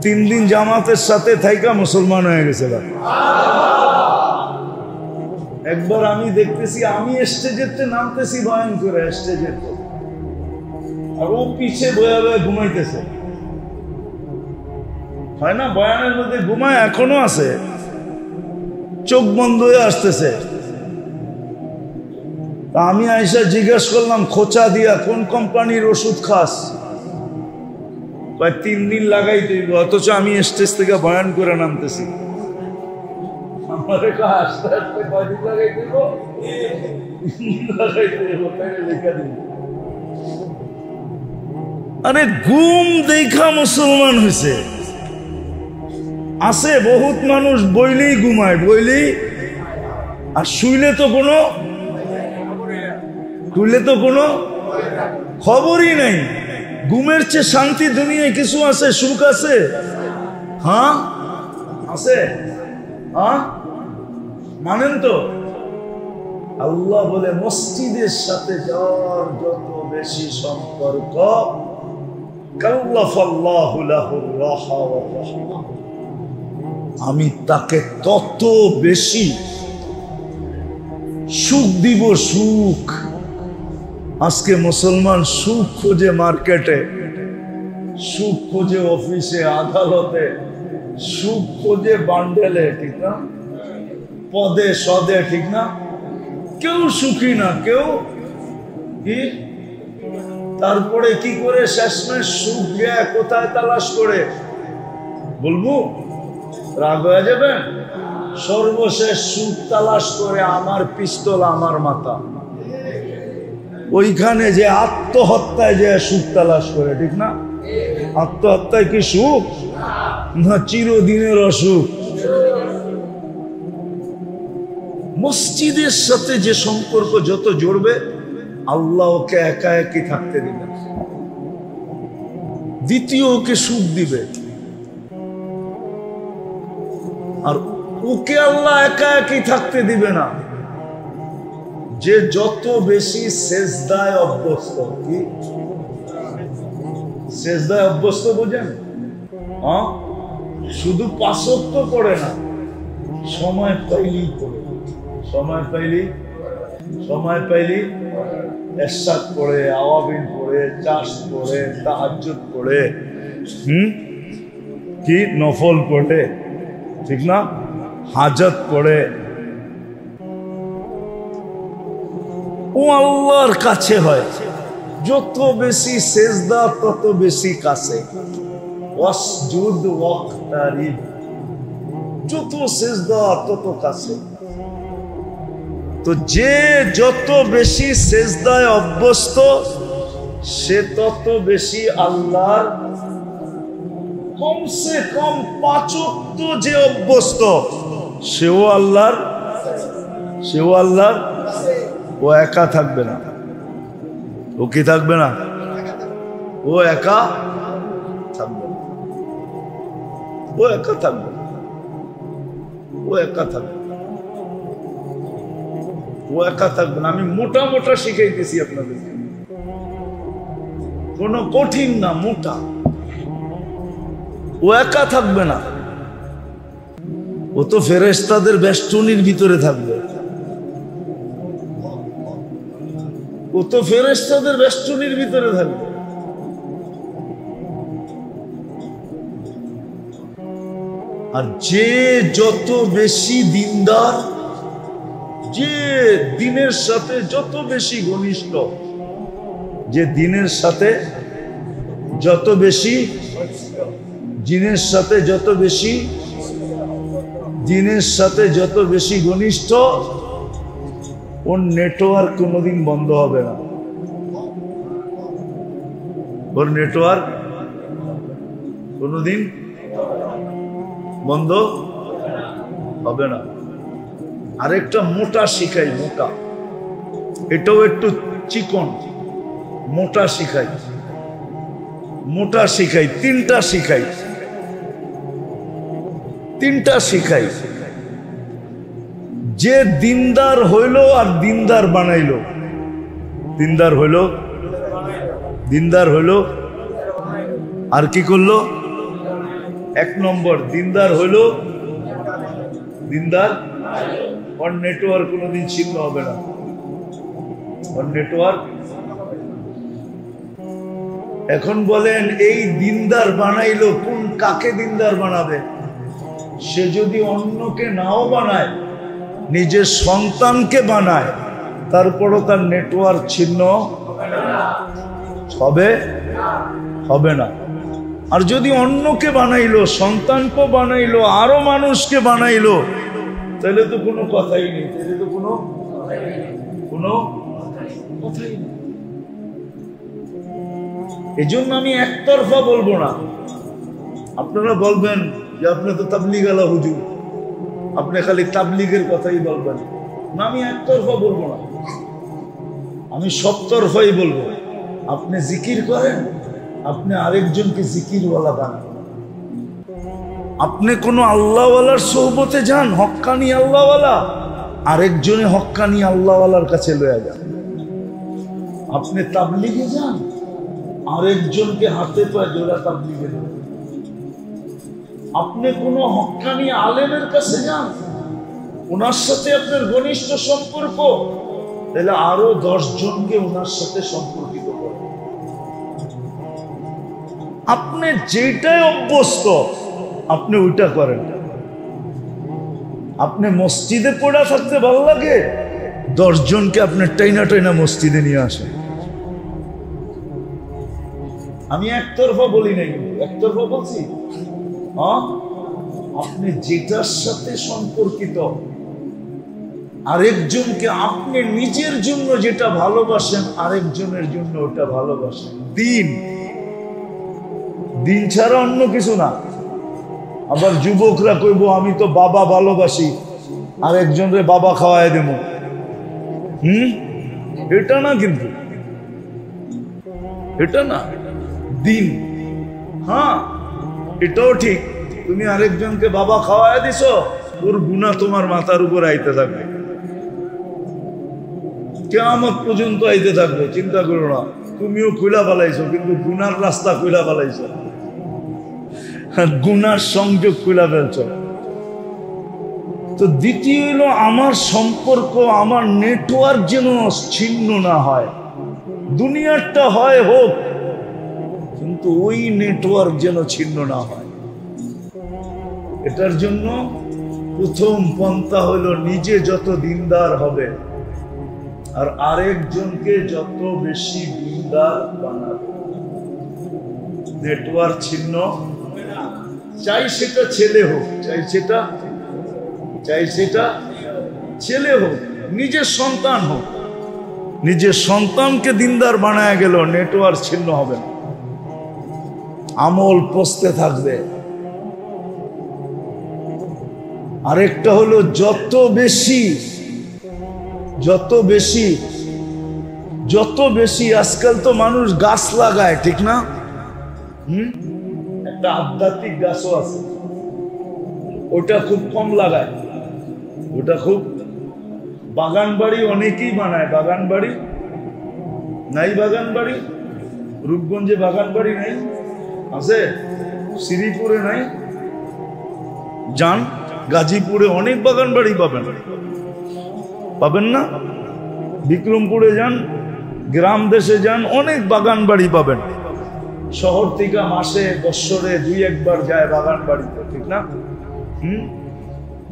3 দিন জামাতের সাথে থাইকা মুসলমান হয়ে গেছে। একবার আমি দেখতেছি, আমি স্টেজেতে নামতেছি বয়ান করে, স্টেজেতে, আর ও পিছে বয়া বয়া ঘুমাইতেছে। হয় না বয়ানের মধ্যে ঘুমায়, এখনো আছে, চোখ বন্ধ হয়ে আসতেছে। আমি আইসা জিজ্ঞাসা করলাম খোঁচা দিয়া, কোন কোম্পানির ওষুধ খাস? 3 দিন লাগাই দিব, অথচ আমি স্টেজ থেকে বয়ান করে নামতেছি। আমারে আস্তে আস্তে কয়দিন লাগাই দিব, লাগাই দিব, লেখা দিব। আরে ঘুম দেখা মুসলমান হয়েছে। আছে বহুত মানুষ বইলেই ঘুমায়, বইলেই, আর শুইলে তো কোনো খবরই নাই। ঘুমের চেয়ে শান্তি দুনিয়ায় কিছু আছে? সুখ আছে? হ্যাঁ আছে। হ্যাঁ মানেন তো? আল্লাহ বলে মসজিদের সাথে যার যত বেশি সম্পর্ক, কাল্লাফাল্লাহু লাহুর রাহা ওয়ার রাহমা, আমি তাকে তত বেশি সুখ দিব। সুখ। আজকে মুসলমান সুখ খোঁজে মার্কেটে, সুখ খোঁজে অফিসে, আদালতে, সুখ খোঁজে বান্ডেলে, ঠিক না? পদে সদে, ঠিক না? কেউ সুখী না, কেউ কি। তারপরে কি করে শেষমেশ সুখ গিয়ে কোথায় তালাশ করে বলবো? রাগ হয়ে যাবেন? সর্বশেষ সুখ তালাশ করে আমার পিস্তল, আমার মাথা। ওইখানে যে আত্মহত্যায় যে সুখ তালাশ করে, ঠিক না? আত্মহত্যায় কি সুখ? না, চিরদিনের অসুখ। মসজিদের সাথে যে সম্পর্ক যত জড়বে, আল্লাহ ওকে একা একই থাকতে দিবেন। দ্বিতীয় ওকে সুখ দিবে। আর ওকে আল্লাহ একা একই থাকতে দিবে না, যে যত বেশি সেজদায় অভ্যস্ত। কি সেজদায় অভ্যস্ত বুঝেন? হ্যাঁ, শুধু 5 ওয়াক্ত পড়ে না, সময় পাইলেই পড়ে। সময় পাইলি এরশাদ পড়ে, আওয়াবিন পড়ে, চাষ পড়ে, তাহাজ্জুদ পড়ে, কি নফল পড়ে, ঠিক না? হাজত পড়ে। ও আল্লাহর কাছে হয়। যত বেশি সেজদা তত বেশি কাছে। ওয়াসজুদ ওয়াক্তারিব, যত সেজদা তত কাছে। তো যে যত বেশি সেজদায় অভ্যস্ত, সে তত বেশি আল্লাহর কমসে কম 5 ওয়াক্ত যে অভ্যস্ত, সেও আল্লাহর। ও একা থাকবে না। ও কি থাকবে না? ও একা থাকবে না। ও একা থাকবে না। আমি মোটা মোটা শিখাইতেছি আপনাদেরকে, কোনো কঠিন না, মোটা। ও একা থাকবে না। ও তো ফেরেশতাদের বেষ্টনীর ভিতরে থাকবে। আর যে যত বেশি দিনদার, যে দিনের সাথে যত বেশি ঘনিষ্ঠ, যে দিনের সাথে যত বেশি, দিনের সাথে যত বেশি ঘনিষ্ঠ, ওর নেটওয়ার্ক কোনোদিন বন্ধ হবে না। ওর নেটওয়ার্ক কোনোদিন বন্ধ হবে না। আরেকটা মোটা শিখাই, মোটা, এটাও একটু চিকন। মোটা শিখাই, তিনটা শিখাই। যে দিনদার হইল আর দিনদার বানাইলো, দিনদার হইল আর কি করলো? 1 নম্বর দিনদার হইল, ওর নেটওয়ার্ক কোনোদিন ছিন্ন হবে না। ওর নেটওয়ার্ক। এখন বলেন, এই দিনদার বানাইলো, কাকে দিনদার বানাবে? সে যদি অন্যকে নাও বানায়, নিজের সন্তানকে বানায়, তারপরও তার নেটওয়ার্ক ছিন্ন হবে না। আর যদি অন্যকে বানাইলো, সন্তানকে বানাইলো, আরো মানুষকে বানাইলো, তাহলে তো কোনো কথাই নেই। এজন্য আমি একতরফা বলবো না। আপনারা বলবেন যে আপনি তো তাবলীগওয়ালা হুজুর, আপনি খালি তাবলীগের কথাই বলবেন না। আমি একতরফা বলবো না, আমি সবতরফাই বলবো। আপনি জিকির করেন, আপনি আরেকজনকে জিকিরওয়ালা বানান। আপনি কোনো আল্লাহওয়ালার সোহবতে যান, হক্কানি আল্লাহওয়ালা, আরেকজনে হক্কানি আল্লাহওয়ালার কাছে লয়ে যান। আপনি তাবলীগে যান, আরেকজনকে হাতে পায়ে জোড়া তাবলীগে যান। আপনি কোনো হক্কানি আলেমের কাছে যান, ওনার সাথে আপনার ঘনিষ্ঠ সম্পর্ক, তাহলে আরো 10 জনকে ওনার সাথে সম্পর্কিত করেন। আপনি যেটাই অভ্যস্ত আপনি ওইটা করেন। আপনি মসজিদে পড়া থাকতে ভালো লাগে, 10 জনকে আপনি টাইনা টাইনা মসজিদে নিয়ে আসেন। আমি একতরফা বলি নাই, একতরফা বলছি। আপনি যেটার সাথে সম্পর্কিত, আরেকজনকে আপনি নিজের জন্য যেটা ভালোবাসেন আরেকজনের জন্য ওটা ভালোবাসেন। দিন দিন ছাড়া অন্য কিছু না। আবার যুবকরা কইব আমি তো বাবা ভালোবাসি, আরেকজনরে বাবা খাওয়াই দেব। এটা না, কিন্তু এটা না দিন। হ্যাঁ, এটাও ঠিক, তুমি আরেকজনকে বাবা খাওয়াই দিছ, ওর গুনাহ তোমার মাথার উপর আইতে থাকবে, কিয়ামত পর্যন্ত আইতে থাকবে। চিন্তা করো না, তুমিও খুলা ফেলাইছো, কিন্তু গুনার রাস্তা খুলা ফেলাইছো, গুনার সংযোগ খুলা ফেলছ। তো দ্বিতীয় হলো আমার সম্পর্ক, আমার নেটওয়ার্ক যেন ছিন্ন না হয়। দুনিয়ারটা হয় হোক, কিন্তু ওই নেটওয়ার্ক যেন ছিন্ন না হয়। এটার জন্য প্রথম পন্থা হলো নিজে যত দিনদার হবে আর আরেকজনকে যত বেশি দিনদার বানাবে। নেটওয়ার্ক ছিন্ন, চাই সেটা ছেলে হোক, চাই সেটা ছেলে হোক, নিজের সন্তান হোক, নিজের সন্তানকে দিনদার বানায় গেল, নেটওয়ার্ক ছিন্ন হবে না, আমল পচতে থাকবে। আরেকটা হলো যত বেশি আজকাল তো মানুষ গাছ লাগায়, ঠিক না? একটা আধ্যাত্মিক গাছও আছে, ওটা খুব কম লাগায়, ওটা খুব। বাগান বাড়ি অনেকেই বানায়, বাগান বাড়ি নাই, বাগান বাড়ি রূপগঞ্জে বাগান বাড়ি নাই, আছে শ্রীপুরে নাই, যান গাজীপুরে অনেক বাগান বাড়ি পাবেন না? বিক্রমপুরে যান, গ্রাম দেশে যান, অনেক বাগান বাড়ি পাবেন। শহর থেকে মাসে বৎসরে 2-1 বার যায় বাগান বাড়িতে, ঠিক না?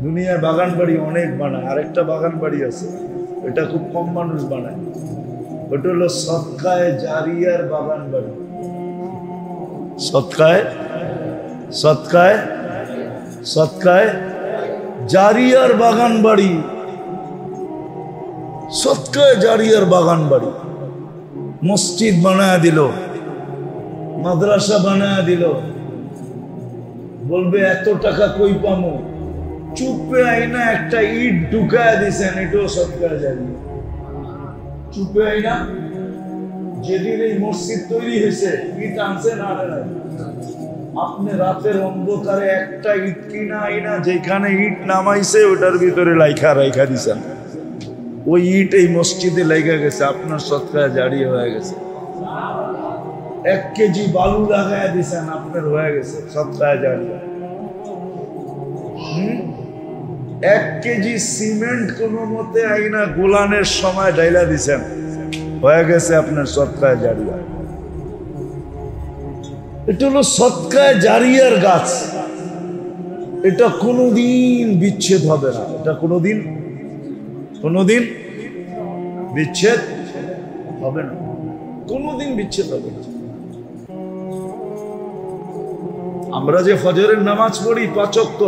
দুনিয়ার বাগান বাড়ি অনেক বানায়। আরেকটা বাগান বাড়ি আছে, এটা খুব কম মানুষ বানায়, ওটা হলো সদকায়ে জারিয়ার বাগান বাড়ি। সদকায়ে জারিয়ার বাগান বাড়ি, সদকায়ে জারিয়ার বাগান বাড়ি। মসজিদ বানায় দিল, মাদ্রাসা বানায় দিল, বলবে এত টাকা কই পামো, চুপে আইনা একটা ইট ঢুকায় দিছেন, এটাও সদকায়ে জারিয়া। চুপে আইনা যেদিন এই মসজিদ তৈরি হয়েছে, ইট আনছে না, আপনি রাতের অন্ধকারে একটা ইট কিনা আইনা যেখানে ইট নামাইছে ওটার ভিতরে রাইখা দিছেন, ওই ইট এই মসজিদে লাইগা গেছে, আপনার সদকায়ে জারিয়া হয়ে গেছে। 1 কেজি বালু লাগায় দিছেন, আপনার হয়ে গেছে সদকায়ে জারিয়া। 1 কেজি সিমেন্ট কোন মতে আইনা গোলানের সময় ডাইলা দিছেন, হয়ে গেছে আপনার সদকায়ে জারিয়া। এটা হলো সদকায়ে জারিয়ার গাছ, এটা কোনোদিন বিচ্ছেদ হবে না, এটা কোনোদিন বিচ্ছেদ হবে না, কোনোদিন বিচ্ছেদ হবে না। আমরা যে ফজরের নামাজ পড়ি 5 ওয়াক্ত,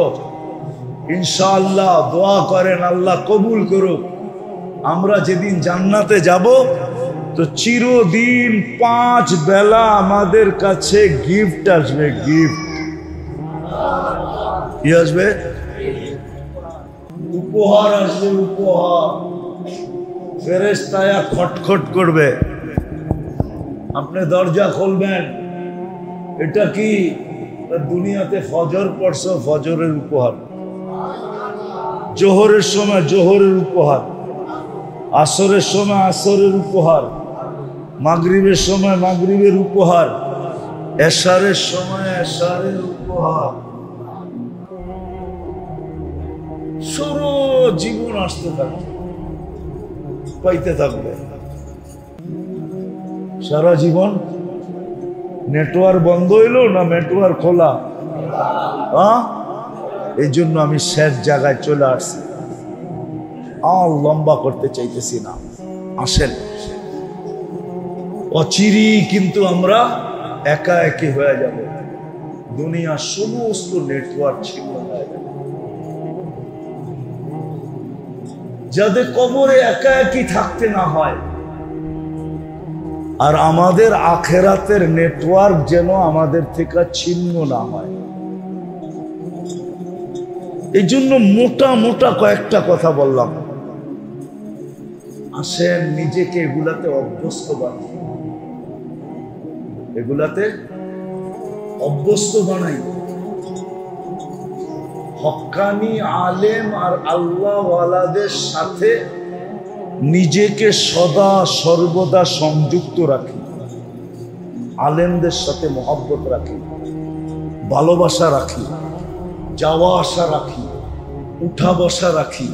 ইনশাআল্লাহ দোয়া করেন আল্লাহ কবুল করুক। আমরা যেদিন জান্নাতে যাব তো চিরদিন 5 বেলা আমাদের কাছে গিফট আসবে, গিফট কি আসবে? উপহার আসবে, উপহার। ফেরেশতায়া খটখট করবে, আপনি দরজা খুলবেন, এটা কি? দুনিয়াতে ফজর পড়ছো, ফজরের উপহার। জোহরের সময় জোহরের উপহার, আসরের সময় আসরের উপহার, মাগরিবের সময় মাগরিবের উপহার, এশারের সময় এশারের উপহার। সারা জীবন আসতে থাকবে, পাইতে থাকবে সারা জীবন। নেটওয়ার্ক বন্ধ হইল না নেটওয়ার্ক খোলা? এই জন্য আমি শেষ জায়গায় চলে আসছি, আর লম্বা করতে চাইতেছি না। আসেন, অচিরি কিন্তু আমরা একা একই হয়ে যাব, দুনিয়ার সমস্ত নেটওয়ার্ক ছিন্ন হয়ে যাবে। যাদের কবরে একা একই থাকতে না হয়, আর আমাদের আখেরাতের নেটওয়ার্ক যেন আমাদের থেকে ছিন্ন না হয়। এই জন্য মোটা মোটা কয়েকটা কথা বললাম। আসেন, নিজেকে এগুলাতে অভ্যস্ত বানাই, এগুলাতে অভ্যস্ত বানাই। হক্কানি আলেম আর আল্লাহওয়ালাদের সাথে নিজেকে সদা সর্বদা সংযুক্ত রাখি, আলেমদের সাথে মহব্বত রাখি, ভালোবাসা রাখি, যাওয়া আসা রাখি, উঠা বসা রাখি,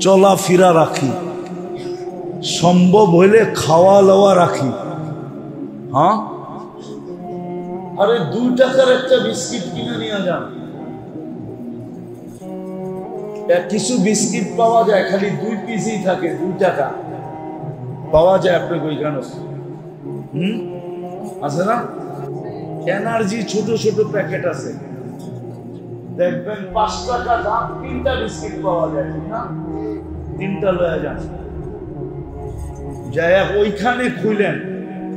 চলাফেরা রাখি, সম্ভব হইলে খাওয়া লওয়া রাখি। হ্যাঁ, আরে 2 টাকার একটা বিস্কিট কিনে নিয়ে যান, কিছু বিস্কিট পাওয়া যায়, খালি 2 পিসই থাকে, 2 টাকা পাওয়া যায়। আপনার ওইখানে আছে না? এনার্জি ছোট ছোট প্যাকেট আছে, দেখবেন 5 টাকা দাম, 3টা বিস্কিট পাওয়া যায়, ঠিক না? 3টা লয়ে যান, যাই ওইখানে খুলেন,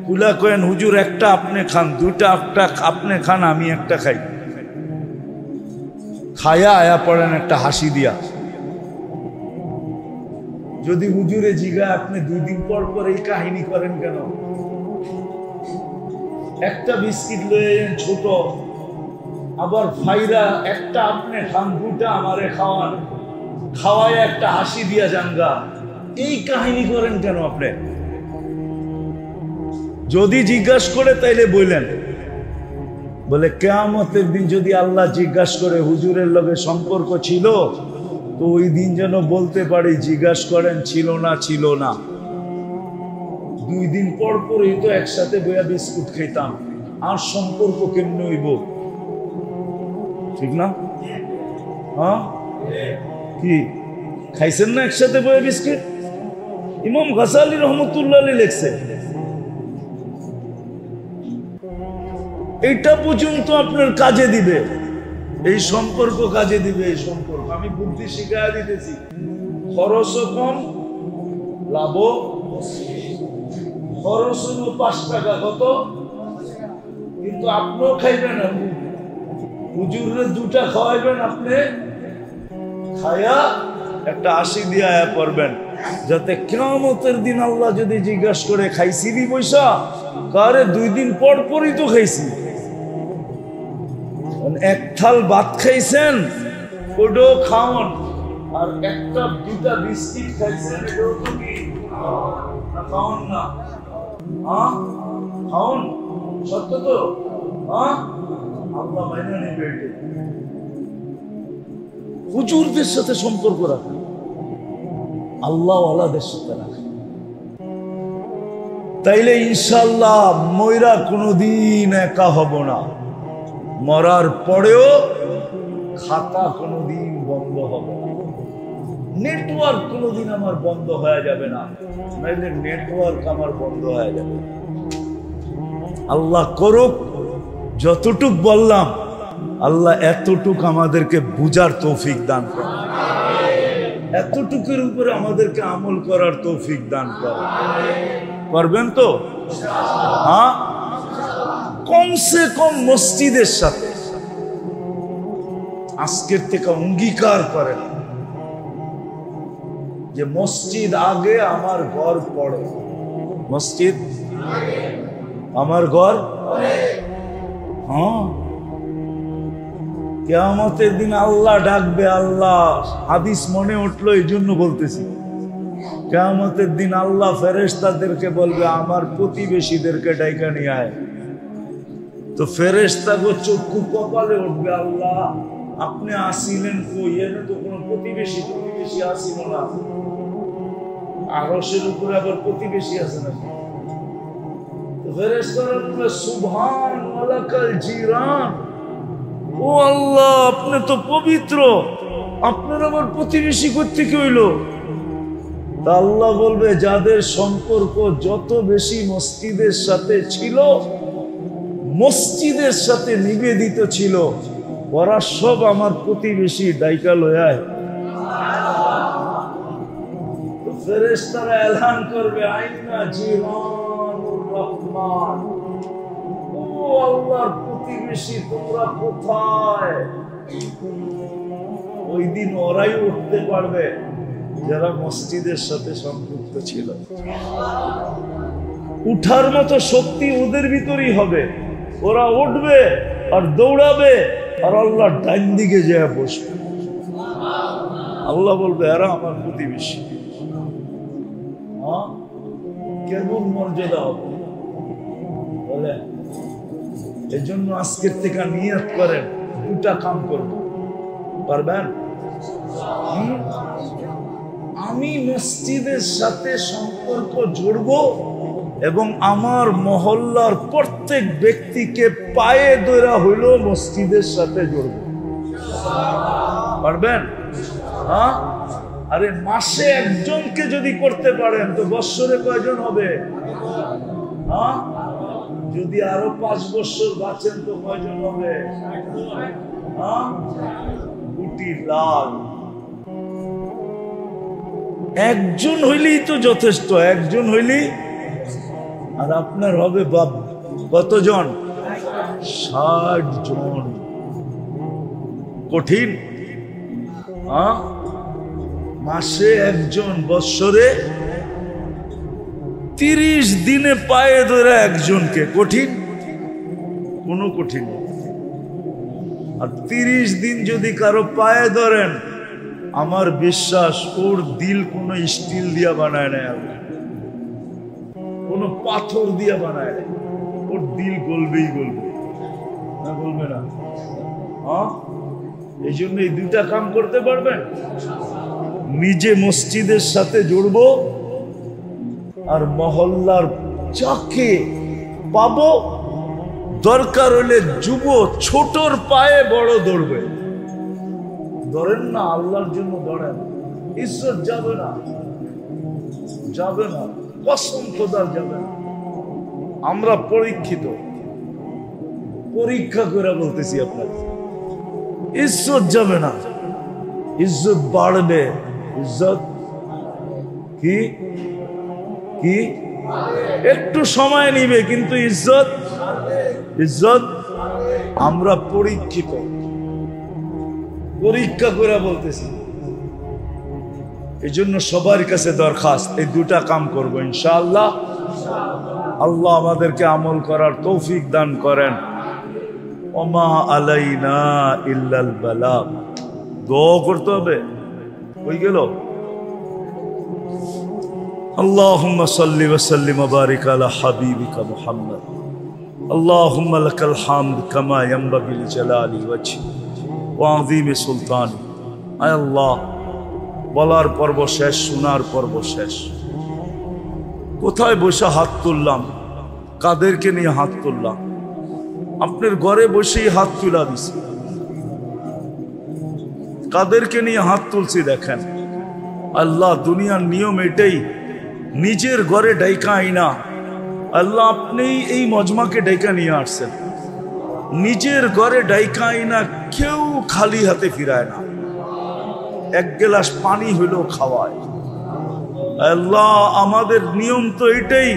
খুলা কেন হুজুর একটা আপনি খান, 2টা আপনি খান, আমি একটা খাই। খায়া আয়া পড়েন একটা হাসি দিয়া। যদি হুজুরে জিগা আপনি 2 দিন পর পর এই কাহিনী করেন কেন? একটা বিস্কিট লয়ে ছোট, আবার ফাইরা একটা আপনি খান, 2টা আমারে খাওয়ান, খাওয়ায় একটা হাসি দিয়া জানগা, এই কাহিনী করেন কেন আপনি? যদি জিজ্ঞাসা করে তাইলে বললেন, বলে কিয়ামতের দিন যদি আল্লাহ জিজ্ঞাসা করে হুজুরের লগে সম্পর্ক ছিল, তো ওই দিন যেন বলতে পারি জিজ্ঞাসা করেন ছিল না, ছিল না। 2 দিন পর পরই তো একসাথে বইয়া বিস্কুট খেতাম, আর সম্পর্ক কেমনে হইব? ঠিক না? হ্যাঁ, কি খাইছেন না একসাথে বইয়া বিস্কিট? ইমাম গাজালি রহমতুল্লাহ আলাইহি লিখছে, এইটা পর্যন্ত আপনার কাজে দিবে, এই সম্পর্ক কাজে দিবে। এই সম্পর্ক আমি বুদ্ধি শিখাইয়া দিতেছি, খরচও কম, লাভও। খরচ হলো 5 টাকা, কত? কিন্তু আপনিও খাইবেন, হুজুরের 2টা খাওয়াইবেন, আপনি খায়া একটা হাসি দিয়া পড়বেন, যাতে কিয়ামতের দিন আল্লাহ যদি জিজ্ঞাসা করে খাইছিলি পয়সা, কারে 2 দিন পর পরই তো খাইছি। 1 থাল ভাত খাইছেন, ওটাও খাওয়ান, আর 1টা 2টা বিস্কিট খাইছেন, এটাও তো কি খাওয়ান না? হ্যাঁ, খাওয়ান, সত্য তো? হ্যাঁ, আল্লাহ মাইনা নিবে। হুজুরদের সাথে সম্পর্ক রাখেন, আল্লাহওয়ালাদের সাথে রাখেন, তাইলে ইনশাআল্লাহ ময়রা কোনোদিন একা হব না। মরার পরেও খাতা কোনোদিন বন্ধ হবে না, নেটওয়ার্ক কোনোদিন আমার বন্ধ হয়ে যাবে না, নাইলে নেটওয়ার্ক আমার বন্ধ হয়ে যাবে। আল্লাহ করুক, যতটুক বললাম আল্লাহ এতটুক আমাদেরকে বুঝার তৌফিক দান করে, এতটুকুর উপরে আমাদেরকে আমল করার তৌফিক দান করে। করবেন তো? হ্যাঁ, কমসে কম মসজিদের সাথে আজকের থেকে অঙ্গীকার করেন যে মসজিদ আগে আমার ঘর পড়ে, মসজিদ আমার ঘর। হ্যাঁ, কিয়ামতের দিন আল্লাহ ডাকবে। আল্লাহ, হাদিস মনে উঠলো এই জন্য বলতেছি, কিয়ামতের দিন আল্লাহ ফেরেশতাদেরকে বলবে আমার প্রতিবেশীদেরকে ডাইকা নিয়ে আয়। তো ফেরেশতাগো চক্ষু কপালে উঠবে, আল্লাহ আপনি আসিলেন কই? এনে তো কোনো প্রতিবেশী আসিল না। আরশের উপরে আবার প্রতিবেশী আছে নাকি? তো ফেরেশতারা বলবে সুবহান ওয়ালাকাল জিরান, ও আল্লাহ আপনি তো পবিত্র, আপনার আবার প্রতিবেশী কোত্থেকে হইল? তা আল্লাহ বলবে যাদের সম্পর্ক যত বেশি মসজিদের সাথে ছিল, মসজিদের সাথে নিবেদিত ছিল, ওরা সব আমার প্রতিবেশী। ডাইকা লয়ায় তো ফেরেশতারা এলান করবে আইনা জিরানুর রহমান, ও আল্লাহর প্রতিবেশী তোমরা কোথায়? ওই দিন ওরাই উঠতে পারবে যারা মসজিদের সাথে সম্পৃক্ত ছিল। উঠার মতো শক্তি ওদের ভিতরেই হবে। ওরা উঠবে আর দৌড়াবে, আর আল্লাহ ডাইন দিকে যেয়ে বসবে। আল্লাহ বলবে এরা আমার প্রতিবেশী। কেমন মর্যাদা হবে বলে? এই জন্য আজকের থেকে নিয়ত করেন দুটা কাম করব, পারবেন? আমি মসজিদের সাথে সম্পর্ক জুড়ব এবং আমার মহল্লার প্রত্যেক ব্যক্তিকে পায়ে ধরা হইল মসজিদের সাথে জুড়ব। পারবেন? হ্যাঁ, আরে মাসে একজনকে যদি করতে পারেন তো বৎসরে কয়জন হবে? হ্যাঁ, যদি আরো 5 বছর বাঁচেন তো কয়জন হবে? হ্যাঁ, কোটি লাখ। একজন হইলেই তো যথেষ্ট, একজন হইলেই। আর আপনার হবে কতজন? 60 জন। কঠিন? হ্যাঁ, মাসে একজন, বৎসরে 30 দিনে পায়ে ধরে একজনকে। কঠিন? কোনো কঠিন। আর 30 দিন যদি কারো পায়ে ধরেন, আমার বিশ্বাস ওর দিল কোনো স্টিল দিয়া বানায় না, কোনো পাথর দিয়া বানায় না, ওর দিল গলবেই গলবে, না গলবে না? হ্যাঁ, এই জন্য এই দুইটা কাম করতে পারবেন। নিজে মসজিদের সাথে জুড়ব আর মহল্লার যাকে পাবো, দরকার হলে যুব ছোটর পায়ে বড় দৌড়বে। ধরেন না, আল্লাহর জন্য ধরেন, ইজ্জত যাবে না, যাবে না, কসম খোদার যাবে না। আমরা পরীক্ষিত, পরীক্ষা করে বলতেছি আপনাকে, ইজ্জত যাবে না, ইজ্জত বাড়বে। ইজ্জত কি কি একটু সময় নিবে, কিন্তু ইজ্জত ইজ্জত। আমরা পরীক্ষিত, পরীক্ষা করে বলতেছি। এই জন্য সবার কাছে দরখাস্ত, এই দুটা কাম করবো ইনশাআল্লাহ। আল্লাহ আমাদেরকে আমল করার তৌফিক দান করেন। ওমা আলাইনা ইল্লাল বালাগ। দোয়া করতে হবে। হয়ে গেল? আল্লাহুম্মা সাল্লি ওয়া সাল্লিম ওয়া বারিক আলা হাবিবিকা মুহাম্মদ। আল্লাহুম্মা লাকাল হামদ কামা ইয়ানবাগি লিজালালি ওয়াজহি ওয়া আযীমি সুলতানি। আয় আল্লাহ, বলার পর্ব শেষ, শোনার পর্ব শেষ। কোথায় বসে হাত তুললাম, কাদেরকে নিয়ে হাত তুললাম? আপনার ঘরে বসেই হাত তুলা দিছি। কাদেরকে নিয়ে হাত তুলছি দেখেন। আল্লাহ, দুনিয়ার নিয়ম এটাই, নিজের ঘরে ডাইকা আইনা। আল্লাহ, আপনি এই মজমাকে ডাইকা নিয়ে আসছেন, নিজের ঘরে ডাইকা আইনা। কেউ খালি হাতে ফিরায় না, এক গ্লাস পানি হইলেও খাওয়ায়। আল্লাহ, আমাদের নিয়ম তো এটাই,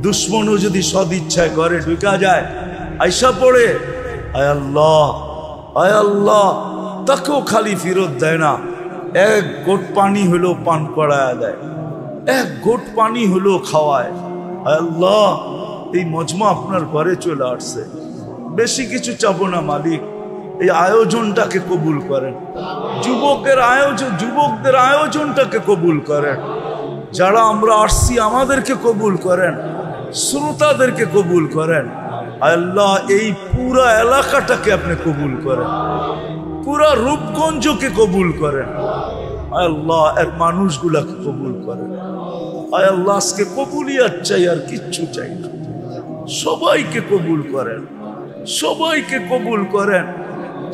দুশ্মনও যদি সদিচ্ছায় ঘরে ঢুকা যায়, আইসা পড়ে, আয় আল্লাহ, আয় আল্লাহ, তাকেও খালি ফেরত দেয় না, এক গোট পানি হলেও পান করায়া দেয়, এক গোট পানি হলেও খাওয়ায়। আয় আল্লাহ, এই মজমা আপনার ঘরে চলে আসছে, বেশি কিছু চাবো না মালিক, এই আয়োজনটাকে কবুল করেন, যুবকদের আয়োজনটাকে কবুল করেন, যারা আমরা আসছি আমাদেরকে কবুল করেন, শ্রোতাদেরকে কবুল করেন। আল্লাহ, এই পুরা এলাকাটাকে আপনি কবুল করেন, পুরা রূপগঞ্জকে কবুল করেন। আল্লাহ, এর মানুষগুলাকে কবুল করেন। আল্লাহ, আজকে কবুলিয়াত চাই, আর কিচ্ছু চাই না। সবাইকে কবুল করেন, সবাইকে কবুল করেন,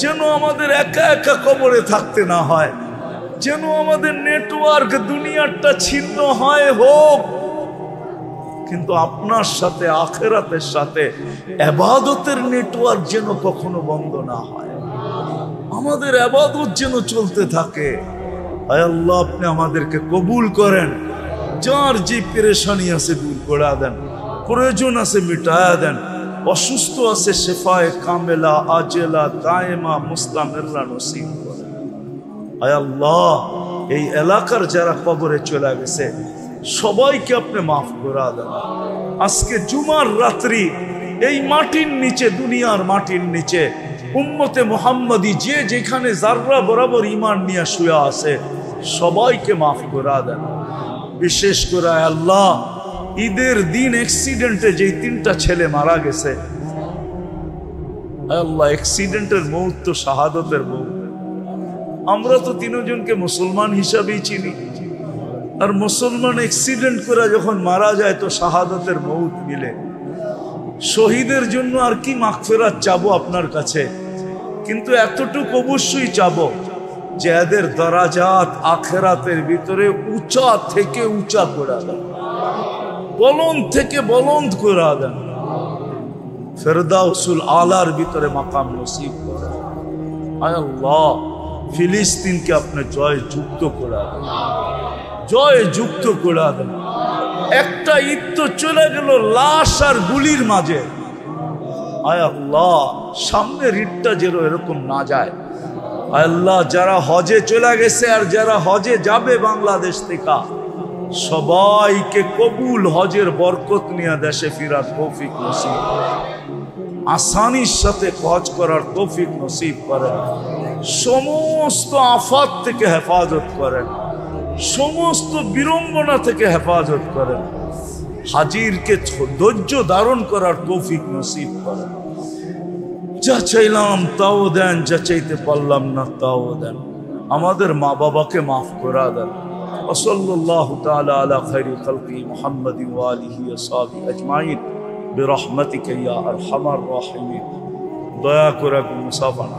যেন আমাদের একা একা কবরে থাকতে না হয়, যেন আমাদের নেটওয়ার্ক দুনিয়াটা ছিন্ন হয় হোক, কিন্তু আপনার সাথে আখিরাতের সাথে ইবাদতের নেটওয়ার্ক যেন কখনো বন্ধ না হয়, আমাদের ইবাদত যেন চলতে থাকে। আয় আল্লাহ, আপনি আমাদেরকে কবুল করেন, যার যে পেরেশানি আছে দূর করে দেন, প্রয়োজন আছে মিটায়া দেন, অসুস্থ আছে শেফায়ে কামেলা আজেলা দায়েমা মুস্তামিররা নসিব করেন। আয় আল্লাহ, এই এলাকার যারা কবরে চলে গেছে সবাইকে আপনি মাফ করে দেন। আজকে জুমার রাত্রি এই মাটির নিচে, দুনিয়ার মাটির নিচে উম্মতে মুহাম্মাদি যে যেখানে যাররা বরাবর ঈমান নিয়ে শুয়ে আছে সবাইকে মাফ করে দেন। বিশেষ করে আল্লাহ, ঈদের দিন অ্যাক্সিডেন্টে যে 3টা ছেলে মারা গেছে, আল্লাহ, অ্যাক্সিডেন্টের মৌত তো শাহাদতের মৌত। আমরা তো 3 জনকে মুসলমান হিসাবেই চিনি, আর মুসলমান অ্যাক্সিডেন্ট করে যখন মারা যায় তো শাহাদতের মৌত মিলে। শহীদের জন্য আর কি মাগফিরাত চাবো আপনার কাছে, কিন্তু এতটুকু অবশ্যই চাবো যে এদের দরাজাত আখিরাতের ভিতরে উঁচা থেকে উঁচা করে দেন, বলন্দ থেকে বলন্দ করে দেন, ফেরদাউসুল আলার ভিতরে মাকাম নসিব করেন। আয় আল্লাহ, ফিলিস্তিনকে আপনি জয় যুক্ত করে দেন, জয় যুক্ত করে দেন। একটা ঈদ তো চলে গেল লাশ আর গুলির মাঝে। আয় আল্লাহ, সামনের ঈদটা যেন এরকম না যায়। আয় আল্লাহ, যারা হজে চলে গেছে আর যারা হজে যাবে বাংলাদেশ থেকে সবাইকে কবুল হজের বরকত নিয়ে দেশে ফিরার তৌফিক নসিব করেন, আসানির সাথে হজ করার তৌফিক নসিব করেন, সমস্ত আফাত থেকে হেফাজত করেন, সমস্ত বিড়ম্বনা থেকে হেফাজত করেন, হাজিরকে ধৈর্য ধারণ করার তৌফিক নসিব করেন। যা চাইলাম তাও দেন, যা চাইতে পারলাম না তাও দেন। আমাদের মা বাবাকে মাফ করে দেন। ওয়াসাল্লাল্লাহু তাআলা আলা খায়রি খালকি মুহাম্মাদিন ওয়া আলিহি ওয়া সাহবিহি আজমাইন বিরহমাতিকা ইয়া আরহামার রাহিমিন। দয়া করে মুসাফা না